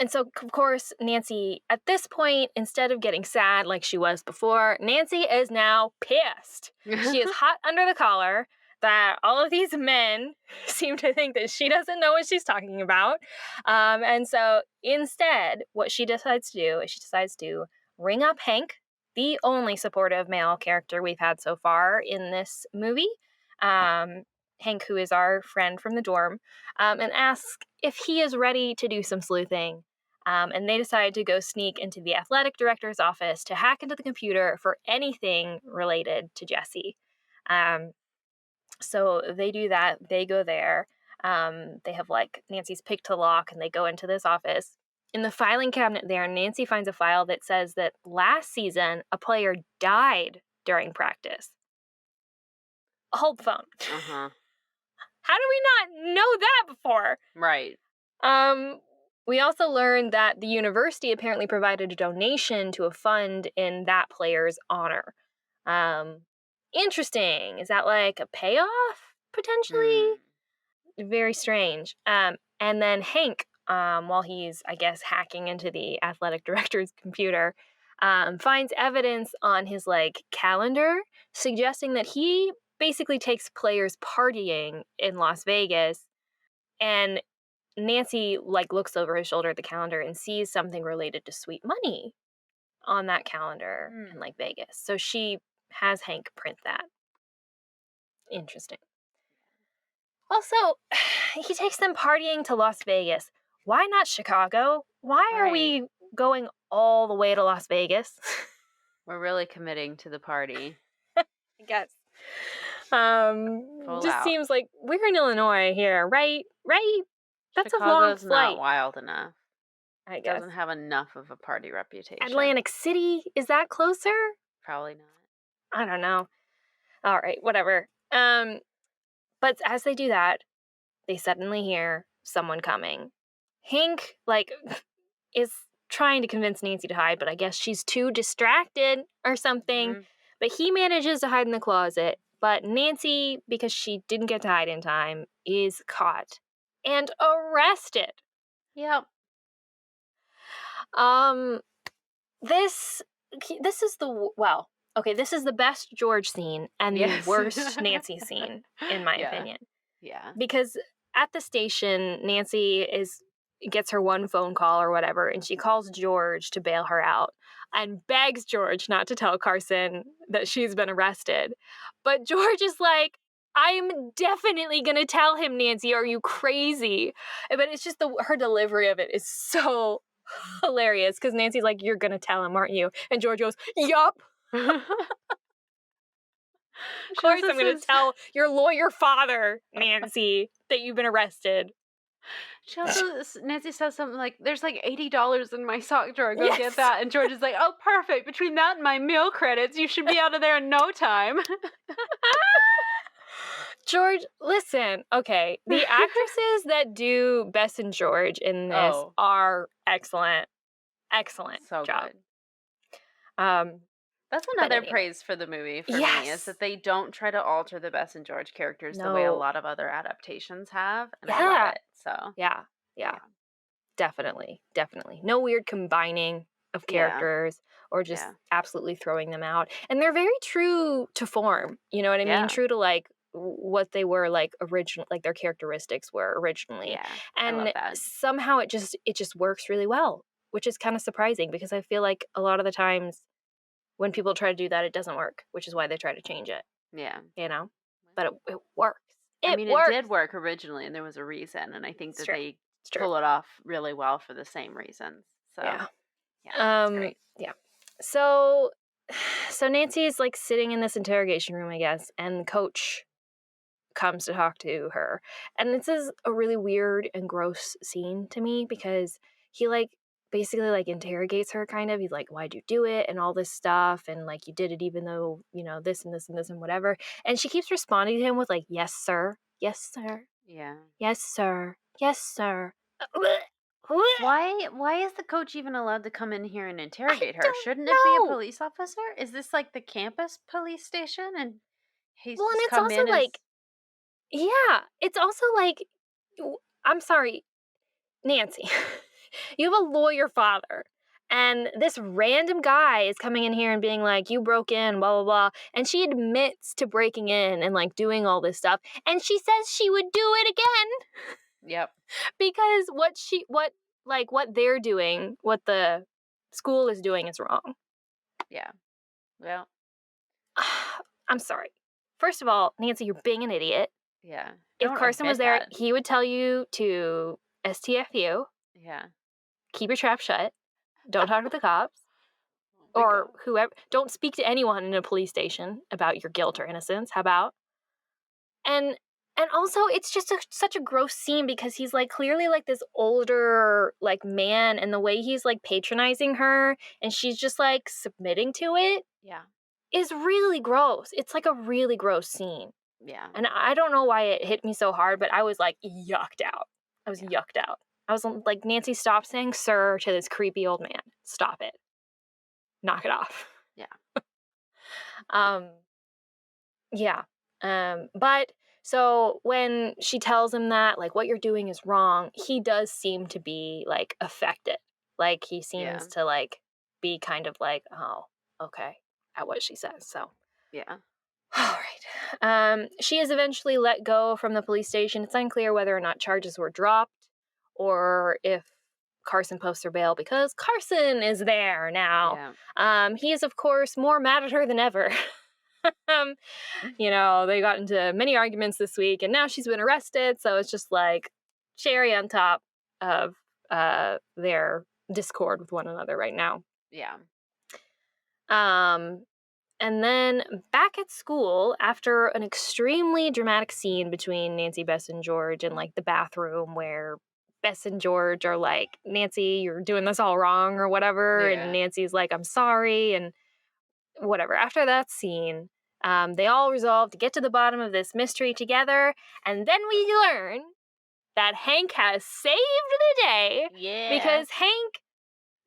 And so, of course, Nancy, at this point, instead of getting sad like she was before, Nancy is now pissed. She is hot under the collar that all of these men seem to think that she doesn't know what she's talking about. And so instead, what she decides to do is she decides to ring up Hank, the only supportive male character we've had so far in this movie. Hank, who is our friend from the dorm, and ask if he is ready to do some sleuthing. And they decide to go sneak into the athletic director's office to hack into the computer for anything related to Jesse. So they do that. They go there. They have like Nancy's picked the lock and they go into this office. In the filing cabinet there, Nancy finds a file that says that last season a player died during practice. Hold the phone. Uh-huh. How do we not know that before? Right. We also learned that the university apparently provided a donation to a fund in that player's honor. Interesting. Is that like a payoff, potentially? Very strange. And then Hank, while he's, I guess, hacking into the athletic director's computer, finds evidence on his, like, calendar suggesting that he basically takes players partying in Las Vegas, and Nancy, like, looks over his shoulder at the calendar and sees something related to sweet money on that calendar in, like, Vegas. So she has Hank print that. Interesting. Also, he takes them partying to Las Vegas. Why not Chicago? Why are we going all the way to Las Vegas? We're really committing to the party. I guess. Full Just out. seems like we're in Illinois here, right? Right? That's a long Chicago's not flight, wild enough. I guess. Doesn't have enough of a party reputation. Atlantic City, is that closer? Probably not. I don't know. All right, whatever. But as they do that, they suddenly hear someone coming. Hank, like, is trying to convince Nancy to hide, but I guess she's too distracted or something. Mhm. But he manages to hide in the closet. But Nancy, because she didn't get to hide in time, is caught and arrested. Yep. Um, this is this is the best George scene and Yes. the worst Nancy scene, in my Yeah. opinion. Yeah. Because at the station, Nancy gets her one phone call or whatever, and she calls George to bail her out and begs George not to tell Carson that she's been arrested. But George is like, I'm definitely gonna tell him, Nancy. Are you crazy? But it's just her delivery of it is so hilarious because Nancy's like, you're gonna tell him, aren't you? And George goes, yup. Of course, I'm going to tell your lawyer father, Nancy, that you've been arrested. Nancy says something like, there's like $80 in my sock drawer. Go Yes. get that. And George is like, oh, perfect. Between that and my meal credits, you should be out of there in no time. George, listen, okay, the actresses that do Bess and George in this Oh. are excellent. Excellent So job. good. That's another anyway. praise for the movie for me, is Yes. that they don't try to alter the Bess and George characters the way a No. lot of other adaptations have, and I Yeah. love it. So Yeah. Definitely. No weird combining of characters or just absolutely throwing them out. And they're very true to form. You know what I mean? Yeah. True to like what they were like original, like their characteristics were originally. Yeah, and I love that. somehow it just works really well, which is kind of surprising because I feel like a lot of the times when people try to do that, it doesn't work, which is why they try to change it. Yeah. You know? But it works. It did work originally, and there was a reason, and I think that they pull it off really well for the same reasons. So it's great. Yeah. So Nancy's like sitting in this interrogation room, I guess, and the coach comes to talk to her. And this is a really weird and gross scene to me because he like basically like interrogates her kind of. He's like, why'd you do it? And all this stuff. And like, you did it even though, you know, this and this and this and whatever. And she keeps responding to him with like, yes, sir. Yes, sir. Yeah. Yes, sir. Yes, sir. Why is the coach even allowed to come in here and interrogate her? Shouldn't it know. be a police officer? Is this like the campus police station? And he's Well, and just it's come also in like, yeah, it's also like, I'm sorry, Nancy, you have a lawyer father, and this random guy is coming in here and being like, you broke in, blah, blah, blah. And she admits to breaking in and like doing all this stuff. And she says she would do it again. Yep. Because what they're doing, what the school is doing is wrong. Yeah. Well. I'm sorry. First of all, Nancy, you're being an idiot. Yeah. If Carson was there, he would tell you to STFU. Yeah. Keep your trap shut. Don't talk to the cops. Or whoever. Don't speak to anyone in a police station about your guilt or innocence. How about? And also, it's just such a gross scene because he's like clearly like this older like man, and the way he's like patronizing her and she's just like submitting to it. Yeah. Is really gross. It's like a really gross scene. Yeah. And I don't know why it hit me so hard, but I was like yucked out. I was yucked out. I was like, Nancy, stop saying sir to this creepy old man. Stop it. Knock it off. Yeah. But so when she tells him that, like, what you're doing is wrong, he does seem to be like affected. Like he seems to like be kind of like, oh, okay, at what she says. So yeah. All right. She is eventually let go from the police station. It's unclear whether or not charges were dropped or if Carson posts her bail because Carson is there now. Yeah. He is, of course, more mad at her than ever. You know, they got into many arguments this week, and now she's been arrested, so it's just like cherry on top of their discord with one another right now. Yeah. And then back at school, after an extremely dramatic scene between Nancy, Bess, and George in like the bathroom where Bess and George are like, Nancy, you're doing this all wrong or whatever. And Yeah. Nancy's like, I'm sorry. And whatever. After that scene, they all resolve to get to the bottom of this mystery together. And then we learn that Hank has saved the day Yeah. because Hank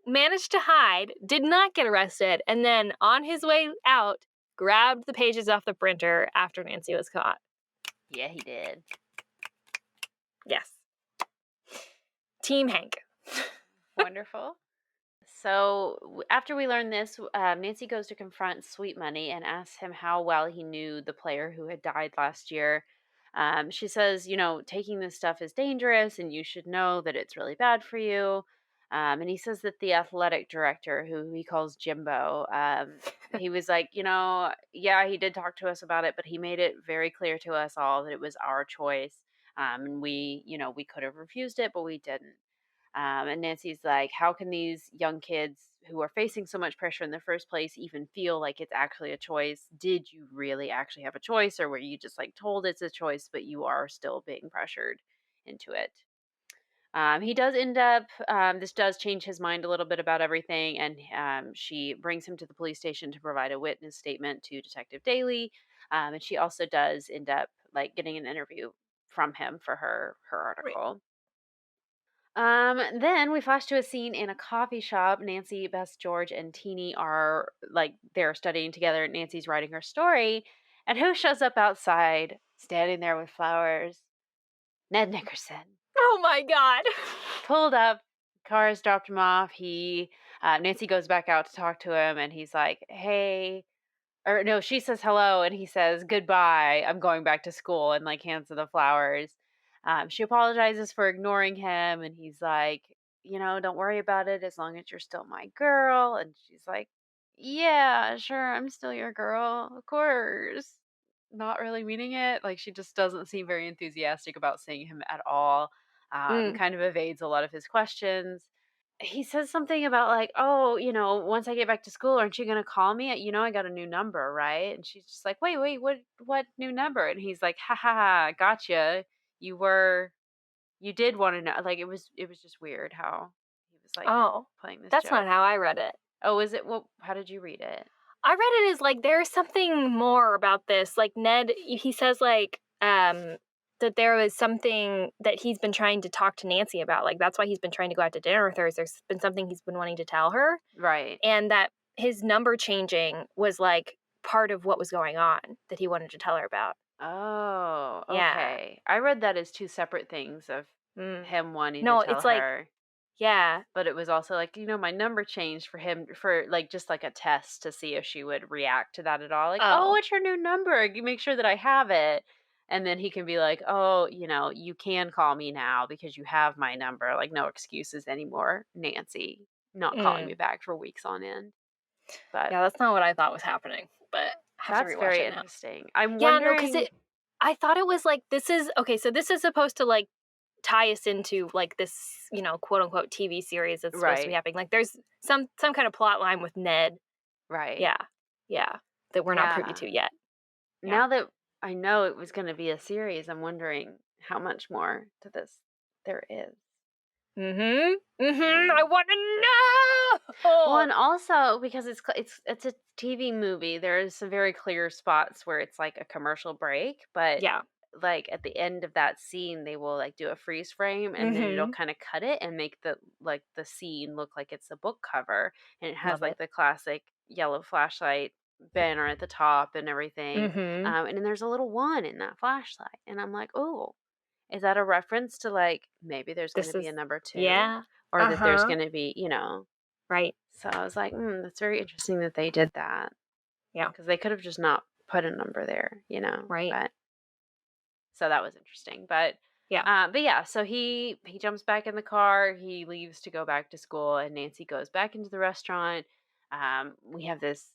managed to hide, did not get arrested, and then on his way out, grabbed the pages off the printer after Nancy was caught. Yeah, he did. Yes. Team Hank. Wonderful. So after we learn this, Nancy goes to confront Sweet Money and asks him how well he knew the player who had died last year. She says, taking this stuff is dangerous and you should know that it's really bad for you. And he says that the athletic director, who he calls Jimbo, he was like, yeah, he did talk to us about it, but he made it very clear to us all that it was our choice. And we could have refused it, but we didn't. And Nancy's like, how can these young kids who are facing so much pressure in the first place even feel like it's actually a choice? Did you really actually have a choice, or were you just like told it's a choice, but you are still being pressured into it? He does end up, this does change his mind a little bit about everything, and she brings him to the police station to provide a witness statement to Detective Daly. And she also does end up like getting an interview from him for her Right. article. Then we flash to a scene in a coffee shop. Nancy, Bess, George, and Teeny are like they're studying together. Nancy's writing her story, and who shows up outside, standing there with flowers? Ned Nickerson. Oh my god. Pulled up, cars dropped him off. Nancy goes back out to talk to him, and he's like, "Hey." Or no, she says hello and he says goodbye. I'm going back to school, and like hands her the flowers. She apologizes for ignoring him, and he's like, don't worry about it as long as you're still my girl. And she's like, yeah, sure, I'm still your girl, of course. Not really meaning it. Like she just doesn't seem very enthusiastic about seeing him at all. Mm. Kind of evades a lot of his questions. He says something about like, "Oh, once I get back to school, aren't you gonna call me? I got a new number, right?" And she's just like, "Wait, what new number?" And he's like, "Ha ha ha, gotcha. You were, you did want to know." Like it was just weird how he was like Oh, playing this that's not joke. how I read it. Oh, is it? Well, how did you read it? I read it as like there's something more about this. Like Ned, he says like that there was something that he's been trying to talk to Nancy about. Like that's why he's been trying to go out to dinner with her. Is there's been something he's been wanting to tell her, Right. and that his number changing was like part of what was going on that he wanted to tell her about. Oh, Yeah. okay. I read that as two separate things of Mm. him wanting to No, tell it's like her. yeah. But it was also like, my number changed for him for like just like a test to see if she would react to that at all. Like, oh, Oh. what's your new number? You make sure that I have it. And then he can be like, oh, you can call me now because you have my number. Like, no excuses anymore, Nancy. Not calling me Mm. back for weeks on end. But Yeah, that's not what I thought was happening. But I have to that's rewatch very it now. interesting. I'm Yeah, no, because wondering. I thought it was like this is okay. So this is supposed to like tie us into like this, quote unquote TV series that's supposed to be Right, happening. Like there's some kind of plot line with Ned. right. Yeah. Yeah. That we're not privy Yeah. to yet. Yeah. Now that I know it was going to be a series, I'm wondering how much more to this there is. I want to Well, know. and also because it's a TV movie, there's some very clear spots where it's like a commercial break, but Yeah. like at the end of that scene, they will like do a freeze frame, and then it'll Mhm. kind of cut it and make the scene look like it's a book cover, and it has Love like it. the classic yellow flashlight banner at the top and everything. Mhm. And then there's a little one in that flashlight, and I'm like, oh, is that a reference to like maybe there's going to This be a is number two, yeah. or that there's Uh-huh. going to be, Right. so I was like, that's very interesting that they did that Yeah. because they could have just not put a number there, Right. But so that was interesting. Yeah. But yeah, so he jumps back in the car. He leaves to go back to school, and Nancy goes back into the restaurant. We have this,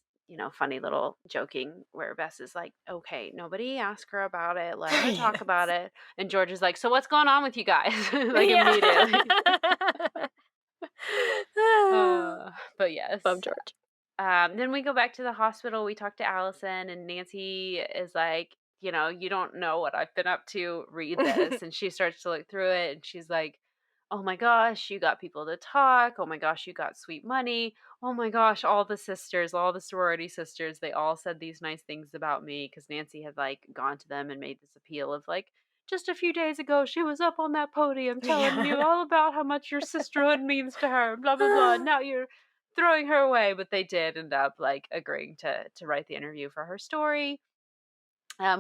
funny little joking where Bess is like, "Okay, nobody ask her about it. Let her talk about Yes. it." And George is like, "So what's going on with you guys?" Like immediately. Yeah. But yes. Love George. Then we go back to the hospital. We talk to Allison, and Nancy is like, you don't know what I've been up to. Read this. And she starts to look through it, and she's like, oh my gosh, you got people to talk. Oh my gosh, you got sweet money. Oh my gosh, all the sisters, all the sorority sisters, they all said these nice things about me because Nancy had like gone to them and made this appeal of like, just a few days ago, she was up on that podium telling you Yeah. all about how much your sisterhood means to her, blah, blah, blah. Now you're throwing her away, but they did end up like agreeing to write the interview for her story.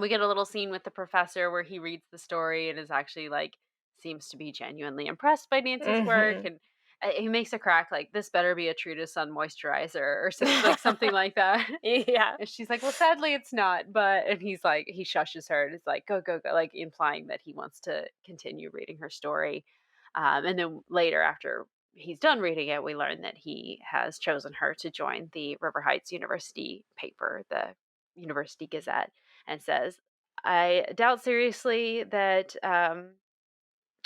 We get a little scene with the professor where he reads the story and is actually like seems to be genuinely impressed by Nancy's work, Mhm. and he makes a crack like this better be a true to sun moisturizer or like something like that. Yeah. And she's like, well, sadly it's not, but and he's like he shushes her and is like, go go go, like implying that he wants to continue reading her story. And then later, after he's done reading it, we learn that he has chosen her to join the River Heights University paper, the University Gazette, and says, I doubt seriously that,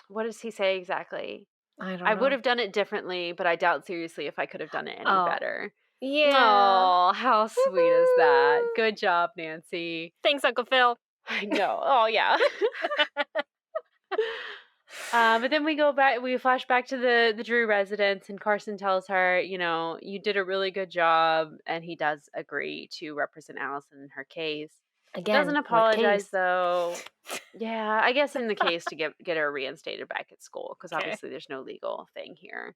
what does he say exactly? I don't I would know. have done it differently, but I doubt seriously if I could have done it any Oh, better. yeah. Oh, how sweet is that? Woohoo! Good job, Nancy. Thanks, Uncle Phil. I know. Oh, yeah. But then we go back, we flash back to the Drew residence, and Carson tells her, you did a really good job. And he does agree to represent Allison in her case. Doesn't Again, what apologize, case? though. Yeah, I guess in the case to get her reinstated back at school, because Okay. obviously there's no legal thing here.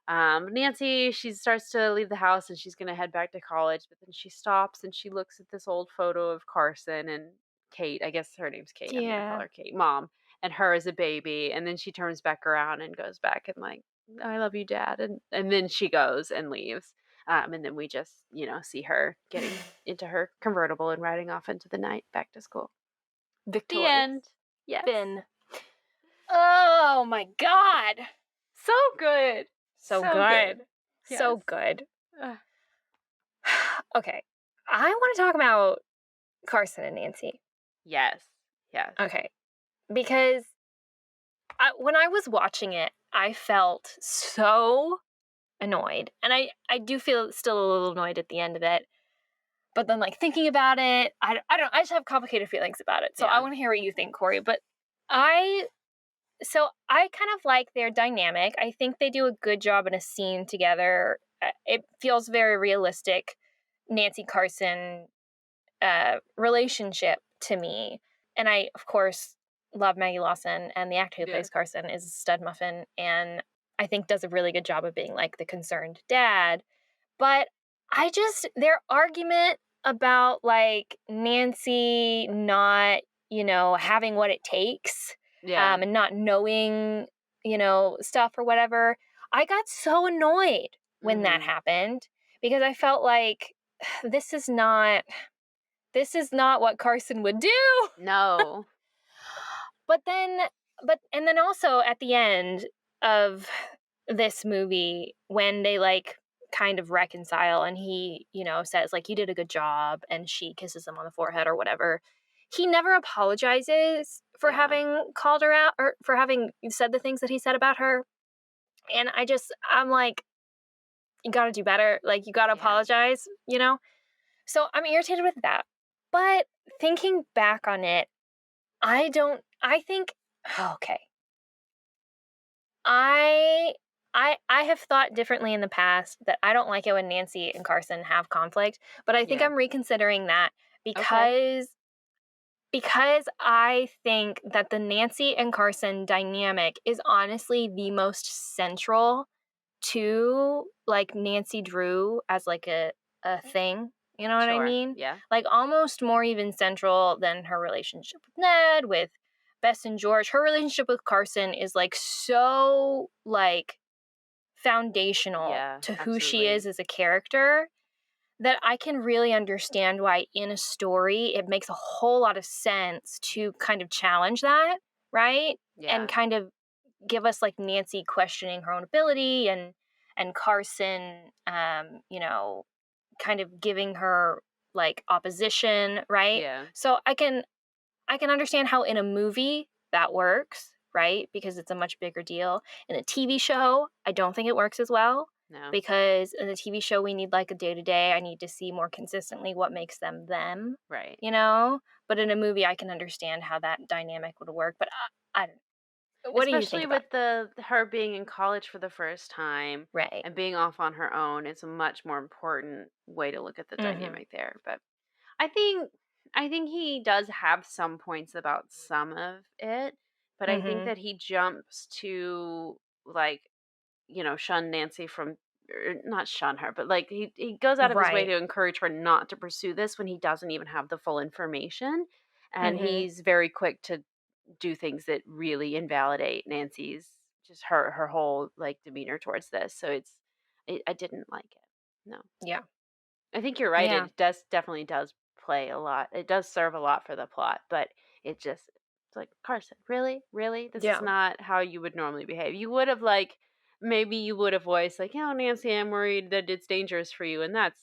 Nancy, she starts to leave the house and she's gonna head back to college, but then she stops and she looks at this old photo of Carson and Kate. I guess her name's Kate. I'm gonna call Yeah. her Kate, mom, and her as a baby. And then she turns back around and goes back and like, I love you, Dad. And then she goes and leaves. And then we just, see her getting into her convertible and riding off into the night back to school. The Victorious. end. Yes. Finn. Oh my God. So good. So So good. good. So Yes. good. Ugh. Okay. I want to talk about Carson and Nancy. Yes. Yes. Okay. Because when I was watching it, I felt so annoyed. And I do feel still a little annoyed at the end of it. But then, like, thinking about it, I don't, I just have complicated feelings about it. So I Yeah. want to hear what you think, Kori. But I kind of like their dynamic. I think they do a good job in a scene together. It feels very realistic, Nancy Carson relationship to me. And I, of course, love Maggie Lawson, and the actor who Yeah. plays Carson is a stud muffin, and I think does a really good job of being like the concerned dad. But their argument about like Nancy not, having what it takes, Yeah. and not knowing, stuff or whatever, I got so annoyed when that Mhm. happened because I felt like this is not what Carson would do. No. But then, and then also at the end of this movie, when they like kind of reconcile and he, says like, you did a good job, and she kisses him on the forehead or whatever, he never apologizes for Yeah. having called her out or for having said the things that he said about her. And I'm like, you gotta do better. Like, you gotta Yeah. apologize. So I'm irritated with that. But thinking back on it, I think, okay. I have thought differently in the past that I don't like it when Nancy and Carson have conflict, but I think Yeah. I'm reconsidering that Okay. because I think that the Nancy and Carson dynamic is honestly the most central to like Nancy Drew as like a thing. You know what I Sure. mean? Yeah. Like almost more even central than her relationship with Ned, with Bess and George. Her relationship with Carson is like so like foundational Yeah. to who she Absolutely. is as a character that I can really understand why in a story it makes a whole lot of sense to kind of challenge that, right? And Yeah. kind of give us like Nancy questioning her own ability, and Carson kind of giving her like opposition, right? Yeah. So I can understand how in a movie that works, right? Because it's a much bigger deal. In a TV show, I don't think it works as well. No. because in a TV show we need like a day to day. I need to see more consistently what makes them them, Right. you know. But in a movie, I can understand how that dynamic would work. But I don't. What do you think Especially about? with the her being in college for the first time Right. and being off on her own, it's a much more important way to look at the Mm-hmm. dynamic there. But I think I think he does have some points about some of it, but I think Mm-hmm. that he jumps to like, shun Nancy from not shun her, but like he goes out of his way Right. to encourage her not to pursue this when he doesn't even have the full information. And Mm-hmm. he's very quick to do things that really invalidate Nancy's just her whole like demeanor towards this. So I didn't like it. No. Yeah. I think you're right. Yeah. It definitely does play a lot. It does serve a lot for the plot, but it's like Carson, really? Really? This is Yeah. not how you would normally behave. You would have like maybe you would have voiced like, "Oh, Nancy, I'm worried that it's dangerous for you." And that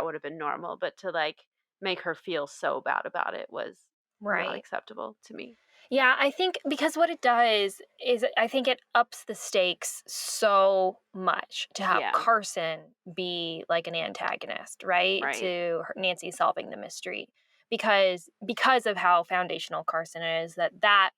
would have been normal, but to like make her feel so bad about it was not Right. acceptable to me. Yeah, I think because what it does is I think it ups the stakes so much to have Yeah, Carson be like an antagonist, right? right. To Nancy solving the mystery. Because of how foundational Carson is, that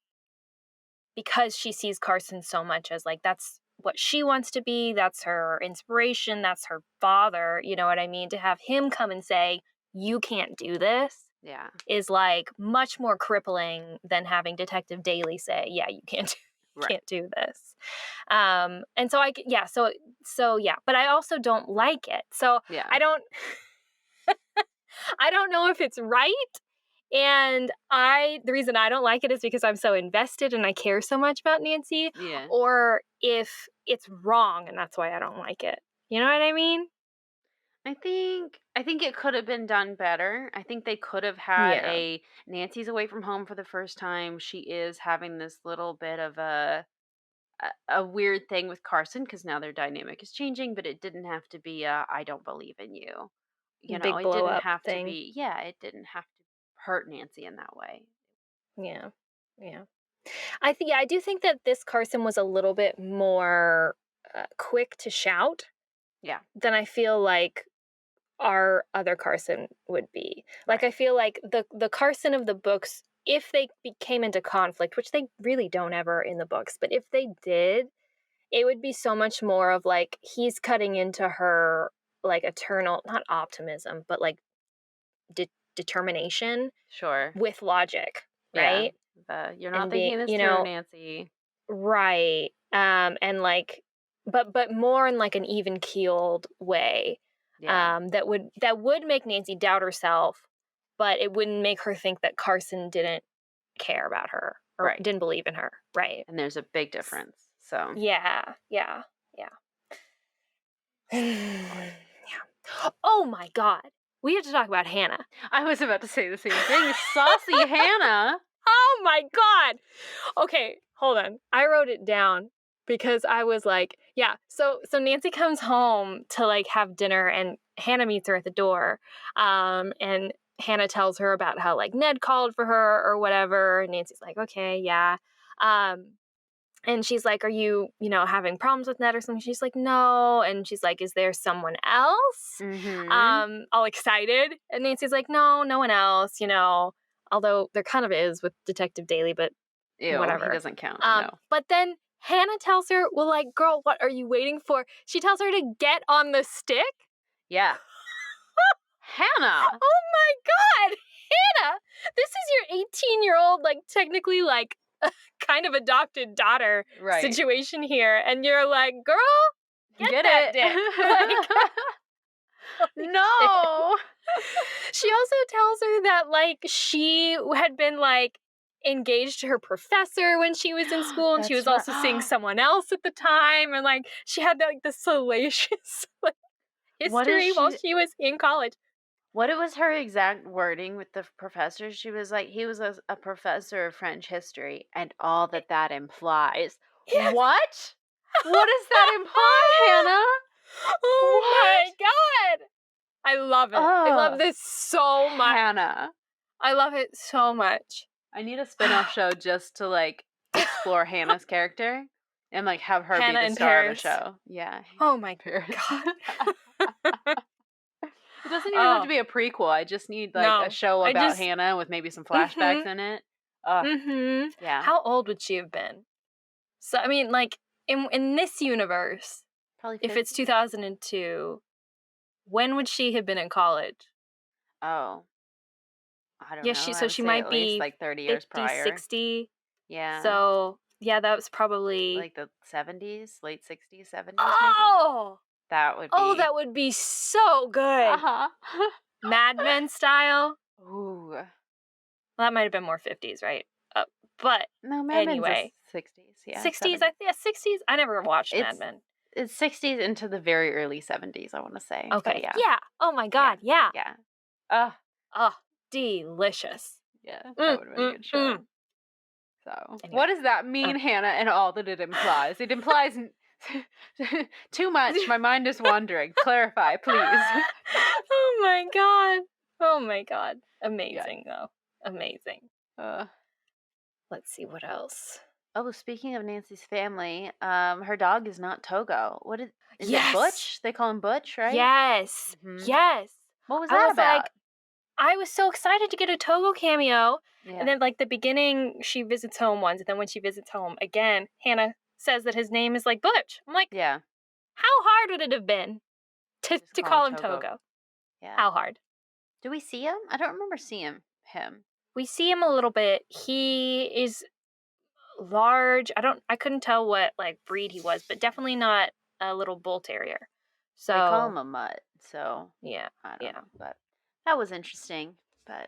because she sees Carson so much as like that's what she wants to be, that's her inspiration, that's her father, you know what I mean? To have him come and say, "You can't do this." Yeah, Is like much more crippling than having Detective Daly say, "Yeah, you can't right. can't do this." And so yeah, so yeah, but I also don't like it. So Yeah, I don't I don't know if it's right. And the reason I don't like it is because I'm so invested and I care so much about Nancy, yeah. or if it's wrong and that's why I don't like it. You know what I mean? I think it could have been done better. I think they could have had Yeah. a Nancy's away from home for the first time. She is having this little bit of a weird thing with Carson because now their dynamic is changing, but it didn't have to be a I don't believe in you. Big It blow didn't up have to thing. be yeah, it didn't have to hurt Nancy in that way. Yeah. Yeah. I do think that this Carson was a little bit more quick to shout Yeah, than I feel like our other Carson would be. Like right. I feel like the Carson of the books, if they came into conflict, which they really don't ever in the books, but if they did, it would be so much more of like he's cutting into her like eternal, not optimism, but like determination Sure. with logic, Yeah. right? You're not And being, thinking this you through, know, Nancy. right. And like but more in like an even keeled way. Yeah, That would make Nancy doubt herself, but it wouldn't make her think that Carson didn't care about her or right. didn't believe in her. Right. And there's a big difference. So, Yeah. Yeah. Yeah. Yeah. Oh my God. We have to talk about Hannah. I was about to say the same thing. Saucy Hannah. Oh my God. Okay, hold on. I wrote it down because I was like, yeah. So Nancy comes home to like have dinner and Hannah meets her at the door. And Hannah tells her about how like Ned called for her or whatever. And Nancy's like, okay, yeah. Um, and she's like, are you having problems with Ned or something? She's like, no. And she's like, is there someone else? Mm-hmm. All excited. And Nancy's like, no, no one else. Although there kind of is with Detective Daly, but Ew, he whatever. doesn't count. No. But then Hannah tells her, well, like, girl, what are you waiting for? She tells her to get on the stick. Yeah. Hannah. Oh my God, Hannah, this is your 18-year-old, like, technically, like, kind of adopted daughter Right. situation here. And you're like, girl, get that it. dick. Like, holy shit. No. She also tells her that, like, she had been, like, engaged to her professor when she was in school, and she That's was also seeing right. someone else at the time, and, like, she had, like, the salacious, like, What is history while she she was in college. what it was her exact wording with the professor? She was like, he was a professor of French history, and all that implies. Yes! What? What does that imply, Hannah? Oh What? my God! I love it. I love Ugh. this so much. Hannah. I love it so much. I need a spin-off show just to like explore Hannah's character. And like have her Hannah be the in star of the Paris. show. Yeah. Oh my Paris. God. It doesn't even have to Oh, be a prequel. I just need like a no. show I about just, Hannah with maybe some flashbacks mm-hmm, in it. mm-hmm. Yeah. How old would she have been? So, I mean, like, in this universe, Probably if 50. it's 2002, when would she have been in college? Oh, I don't Yeah, know. I so would she say might at least be like 30 years 50, prior. 60. Yeah. So, yeah, that was probably, Like the 70s, late 60s, 70s maybe. oh, That would oh, be. that would be so good. Uh-huh. Mad Men style. Ooh. Well, that might have been more 50s, right? But No, Mad Men's the anyway, 60s. Yeah, 60s, 70s. yeah, 60s. I never watched Mad It's Men. it's 60s into the very early 70s, I want to say. But Okay, yeah. yeah. Oh my Yeah. God, yeah. Yeah. Oh, Oh, delicious. yeah. That would have been a good show. Mm. So, what Anyway, does that mean, Hannah, and all that it implies? It implies too much. My mind is wandering. Clarify, please. oh my God. Oh my God. Yeah. Amazing, though. Amazing. Uh, Let's see what else. oh, speaking of Nancy's family, her dog is not Togo. Is it Yes. Butch? They call him Butch, right? Yes. Mhm. Yes. What was I that was like, about? I was so excited to get a Togo cameo. Yeah. And then, like, the beginning, she visits home once. And then when she visits home again, Hannah says that his name is like Butch. I'm like, Yeah. how hard would it have been to Just call him Togo. Togo? Yeah. How hard? Do we see him? I don't remember seeing him. We see him a little bit. He is large. I couldn't tell what like breed he was, but definitely not a little bull terrier. They call him So a mutt, so yeah, I don't yeah. know. But that was interesting. But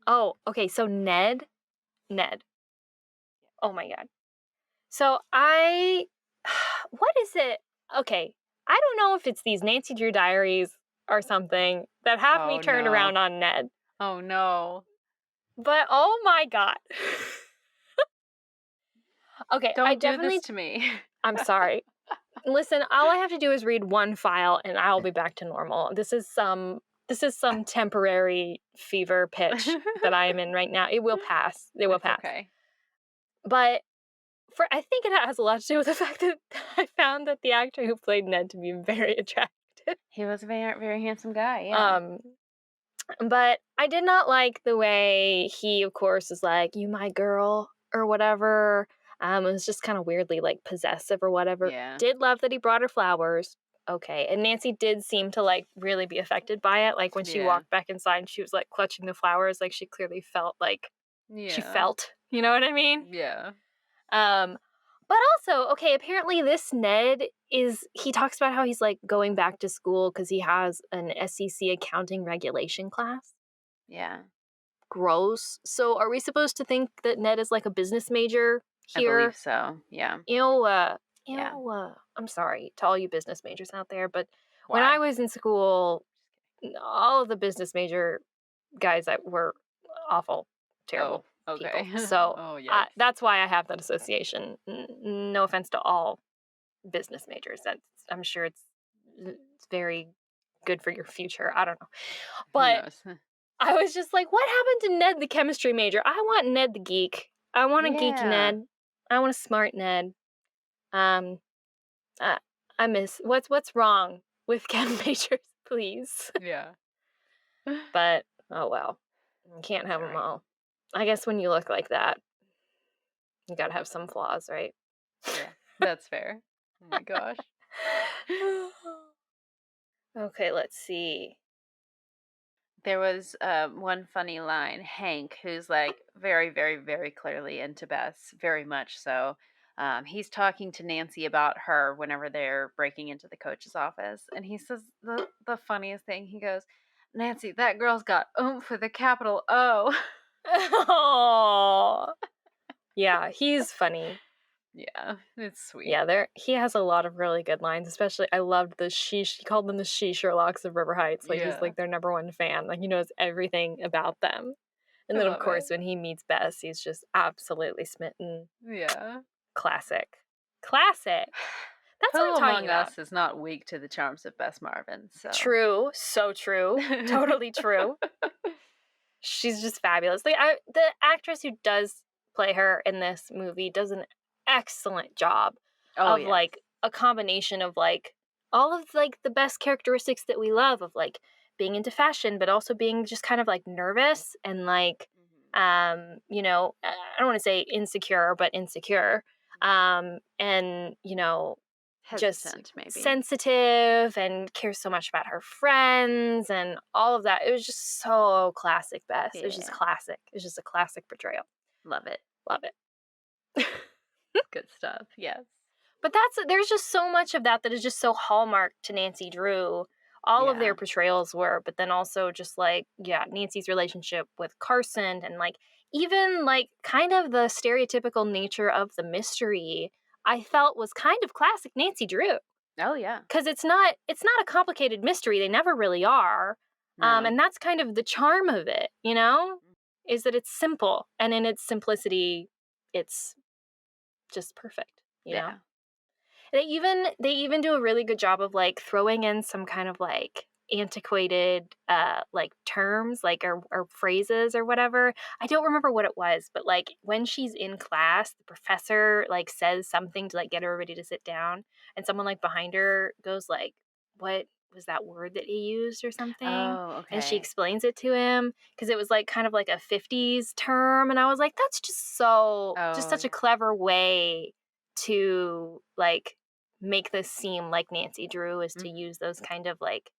Oh, okay. So Ned. Oh my God. So what is it? Okay, I don't know if it's these Nancy Drew diaries or something that have me oh turned no. around on Ned. Oh no. But oh my God. Okay, I Don't do definitely. this to me. I'm sorry. Listen, all I have to do is read one file and I'll be back to normal. This is some temporary fever pitch that I am in right now. It will pass. It will It's pass. okay. But I think it has a lot to do with the fact that I found that the actor who played Ned to be very attractive. He was a very, very handsome guy, yeah. But I did not like the way he, of course, is like, "You my girl," or whatever. It was just kind of weirdly like possessive or whatever. Yeah. Did love that he brought her flowers. Okay. And Nancy did seem to like really be affected by it. Like when she Yeah. walked back inside and she was like clutching the flowers, like she clearly felt like she Yeah. felt, you know what I mean? Yeah. But also, okay, apparently this Ned he talks about how he's like going back to school because he has an SEC accounting regulation class. Yeah. Gross. So are we supposed to think that Ned is like a business major I here? believe so. Yeah. Yeah. Yeah. I'm sorry to all you business majors out there, but when Why? I was in school, all of the business major guys that were awful, terrible Oh, okay. people. So oh, yeah. that's why I have that association. No offense to all business majors. I'm sure it's very good for your future. I don't know. But Who knows? I was just like, what happened to Ned the chemistry major? I want Ned the geek. I want a geek Yeah. Ned. I want a smart Ned. I miss what's wrong with chem majors, please. Yeah. But oh well, you can't have them alright. all. I guess when you look like that, you gotta have some flaws, right? Yeah. That's fair. Oh my gosh. Okay, let's see. There was one funny line. Hank, who's like very, very, very clearly into Bess, very much so. He's talking to Nancy about her whenever they're breaking into the coach's office, and he says the funniest thing. He goes, "Nancy, that girl's got oomph with a capital O." Oh, yeah, he's funny. Yeah, it's sweet. Yeah, he has a lot of really good lines. Especially, I loved the she. He called them the she Sherlocks of River Heights. Like he's Yeah. like their number one fan. Like he knows everything about them. And I then of love course it. when he meets Bess, he's just absolutely smitten. Yeah. Classic. That's Who what I'm talking among about. us is not weak to the charms of Bess Marvin? So True, so true, totally true. She's just fabulous. Like the actress who does play her in this movie does an excellent job. Oh, of yes. like a combination of like all of like the best characteristics that we love of like being into fashion, but also being just kind of like nervous and like, you know, I don't want to say insecure, but insecure. And, you know, just Hesitant, maybe. sensitive and cares so much about her friends and all of that. It was just so classic, Bess. It was just Yeah. classic. It was just a classic portrayal. Love it. Love it. Good stuff. Yes. But there's just so much of that is just so hallmark to Nancy Drew. All of Yeah. their portrayals were, but then also just like, yeah, Nancy's relationship with Carson and like even like kind of the stereotypical nature of the mystery, I felt was kind of classic Nancy Drew. Oh, yeah. Because it's not a complicated mystery. They never really are. No. And that's kind of the charm of it, you know, is that it's simple, and in its simplicity, it's just perfect, you know. They even do a really good job of like throwing in some kind of like antiquated like terms like or phrases or whatever. I don't remember what it was, but like when she's in class, the professor like says something to like get everybody to sit down, and someone like behind her goes like, "What was that word that he used?" or something. Oh, And she okay. explains it to him because it was like kind of like a 50s term, and I was like, that's just just Oh, such a clever way to like make this seem like Nancy Drew is to use those kind of like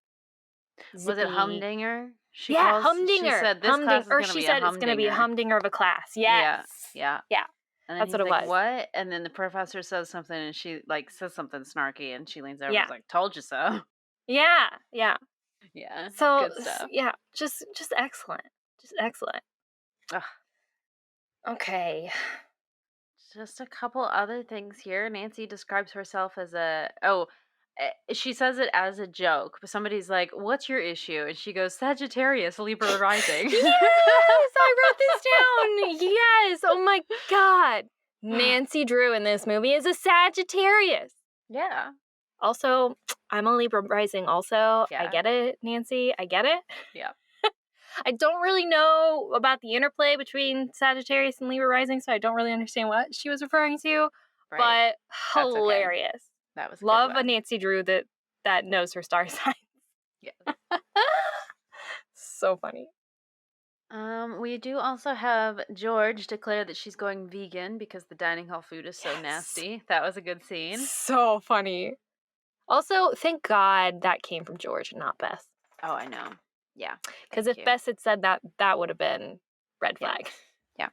was it zippy. humdinger? She Yeah, calls. She humdinger. said this class is Or going to she be a said it's going to be a humdinger. humdinger of a class. Yes. Yeah, yeah. Yeah. And then That's what he's it like, was. "What?" And then the professor says something, and she like says something snarky, and she leans over and Yeah. is like, "Told you so." Yeah. Yeah. Yeah, So good stuff. yeah, just excellent. Just excellent. Ugh. Okay. Just a couple other things here. Nancy describes herself as she says it as a joke, but somebody's like, "What's your issue?" And she goes, "Sagittarius, Libra rising." Yes, I wrote this down. Yes. Oh my God. Nancy Drew in this movie is a Sagittarius. Yeah. Also, I'm a Libra rising also. I Yeah. get it, Nancy. I get it. Yeah. I don't really know about the interplay between Sagittarius and Libra rising, so I don't really understand what she was referring to, Right. but That's okay. hilarious. That was a good Love a one. Nancy Drew that knows her star sign. Yes. So funny. We do also have George declare that she's going vegan because the dining hall food is so Yes. nasty. That was a good scene. So funny. Also, thank God that came from George and not Beth. Oh, I know. Yeah. Because Thank if you. Beth had said that, that would have been red Yeah. flag. Yeah.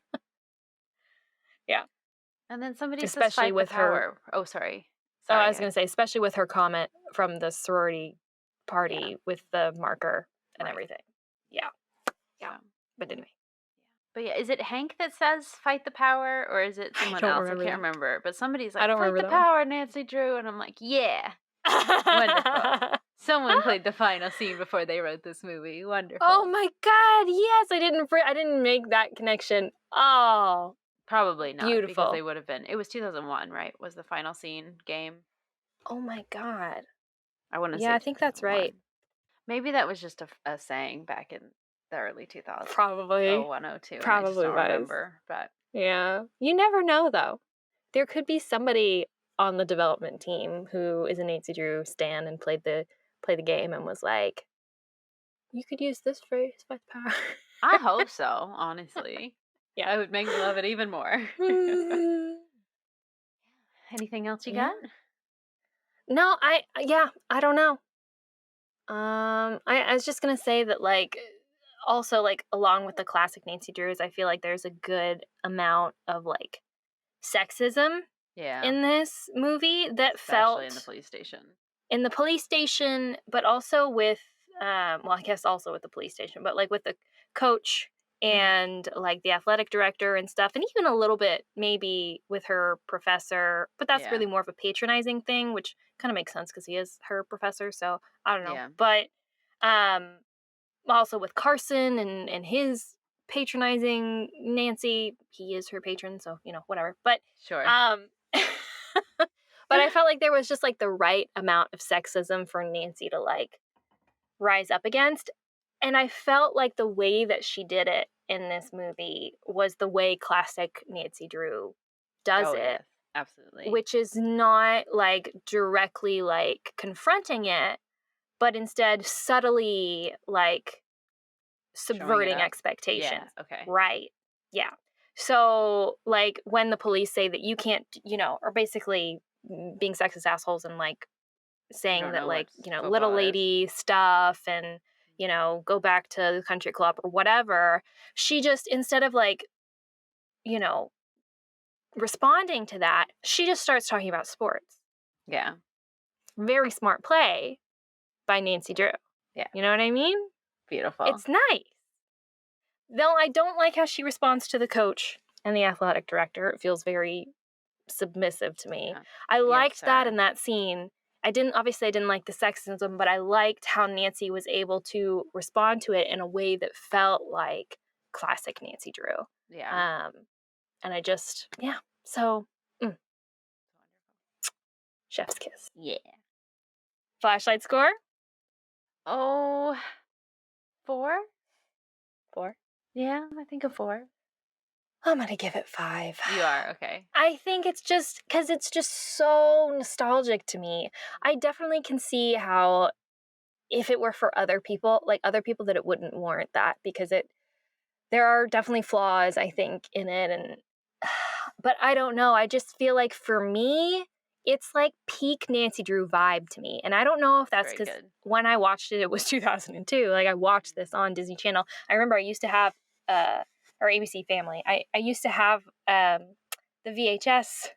Yeah. And then somebody says Especially fight with the her. power. Oh, sorry. Oh, I Sorry. was going to say, especially with her comment from the sorority party Yeah. with the marker and Right. everything. Yeah. Yeah. So, But anyway. but yeah, is it Hank that says fight the power or is it someone don't else? remember I can't that. remember. But somebody's I like, don't fight remember the that one. power, Nancy Drew. And I'm like, yeah. Wonderful. Someone played the final scene before they wrote this movie. Wonderful. Oh my God. Yes. I didn't make that connection. Oh, Probably not because beautiful. they would have been. It was 2001, right? Was the final scene game? Oh my God. I want to Yeah, say I think that's 2001. right. Maybe that was just a saying back in the early 2000s. Probably. 0102. And I just Probably don't was. remember. But Yeah. You never know, though. There could be somebody on the development team who is a Nancy Drew stan and played the game and was like, you could use this phrase, fight the power. I hope so, honestly. Yeah. That would make me love it even more. Anything else you Yeah. got? No, I don't know. I was just gonna say that like also like along with the classic Nancy Drews, I feel like there's a good amount of like sexism Yeah. in this movie that Especially felt in the police station. in the police station, but also with well, I guess also with the police station, but like with the coach and like the athletic director and stuff, and even a little bit maybe with her professor, but that's Yeah. really more of a patronizing thing, which kind of makes sense because he is her professor. So I don't know, Yeah. but also with Carson and his patronizing Nancy, he is her patron, so you know whatever. But Sure. but I felt like there was just like the right amount of sexism for Nancy to like rise up against. And I felt like the way that she did it in this movie was the way classic Nancy Drew does Oh, it. yes. Absolutely. which is not like directly like confronting it, but instead subtly like Showing it subverting up. expectations. Yeah. Okay. Right. Yeah. So like when the police say that you can't, or basically being sexist assholes and like I saying don't that know like, what little football is. lady stuff and, go back to the country club or whatever, she just instead of like, you know, responding to that, she just starts talking about sports. Yeah. Very smart play by Nancy Drew. Yeah. You know what I mean? Beautiful. It's nice. Though I don't like how she responds to the coach and the athletic director. It feels very submissive to me. Yeah. I Yes, liked that sir. in that scene. I didn't like the sexism, but I liked how Nancy was able to respond to it in a way that felt like classic Nancy Drew. Yeah. And I just, yeah. So, chef's kiss. Yeah. Flashlight score? Oh, 4? 4. Yeah, I think a 4. I'm going to give it 5. You are, okay. I think it's just because it's just so nostalgic to me. I definitely can see how if it were for other people, that it wouldn't warrant that because there are definitely flaws, I think, in it. And but I don't know. I just feel like for me, it's like peak Nancy Drew vibe to me. And I don't know if that's Very because good. when I watched it, it was 2002. Like I watched this on Disney Channel. I remember I used to have our ABC Family. I used to have the VHS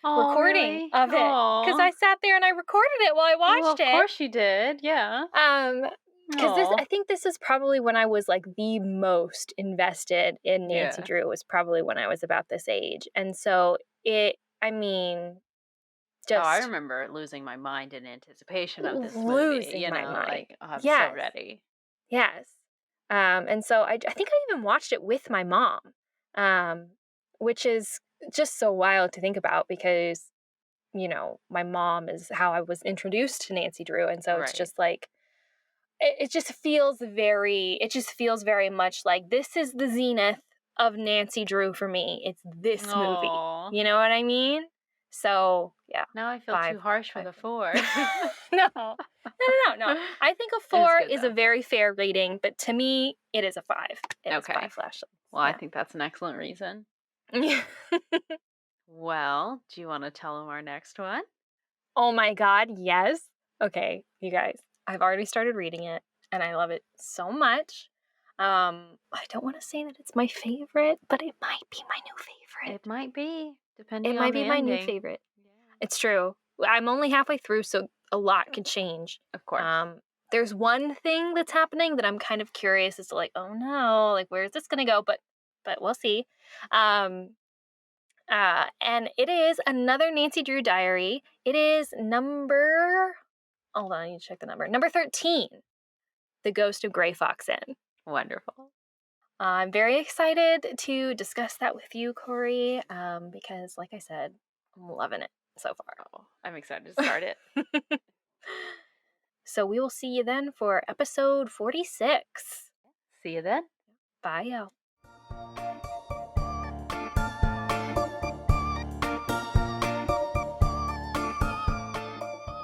Oh, recording really? of it because I sat there and I recorded it while I Well, watched of it. course you did. Yeah. Because I think this is probably when I was like the most invested in Nancy Yeah. Drew. Was probably when I was about this age, and so I I just remember losing my mind in anticipation of this movie. losing my mind. Like, oh, I'm so Yes, ready. yes. And so I think I even watched it with my mom, which is just so wild to think about because my mom is how I was introduced to Nancy Drew, and so it's Right. just like. It just feels very much like this is the zenith of Nancy Drew for me. It's this movie. Aw. You know what I mean? So, yeah. Now I feel 5. too harsh for the 4. No. I think a It's 4 good, is a though. very fair rating, but to me, it is a 5. It is Okay. 5 flashlights. Well, I think that's an excellent reason. Yeah. Well, do you want to tell them our next one? Oh my God, yes. Okay, you guys, I've already started reading it and I love it so much. I don't want to say that it's my favorite, but it might be my new favorite. It might be, It depending might on be the my new ending. favorite. Yeah. It's true. I'm only halfway through, so a lot can change. Of course. There's one thing that's happening that I'm kind of curious as to like, oh no, like where is this gonna go? But we'll see. And it is another Nancy Drew diary. It is number. Hold on, I need to check the number. Number 13, The Ghost of Gray Fox Inn. Wonderful. I'm very excited to discuss that with you, Kori, because, like I said, I'm loving it so far. Oh, I'm excited to start it. So we will see you then for episode 46. See you then. Bye, y'all.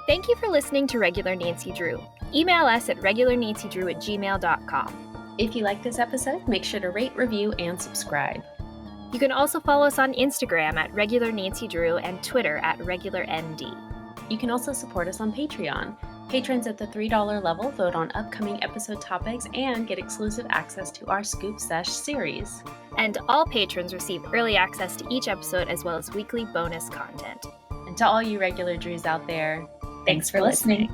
Thank you for listening to Regular Nancy Drew. Email us at regularnancydrew@gmail.com. If you like this episode, make sure to rate, review, and subscribe. You can also follow us on Instagram at Regular Nancy Drew and Twitter at RegularND. You can also support us on Patreon. Patrons at the $3 level vote on upcoming episode topics and get exclusive access to our Scoop Sesh series. And all patrons receive early access to each episode as well as weekly bonus content. And to all you regular Drews out there, Thanks for listening.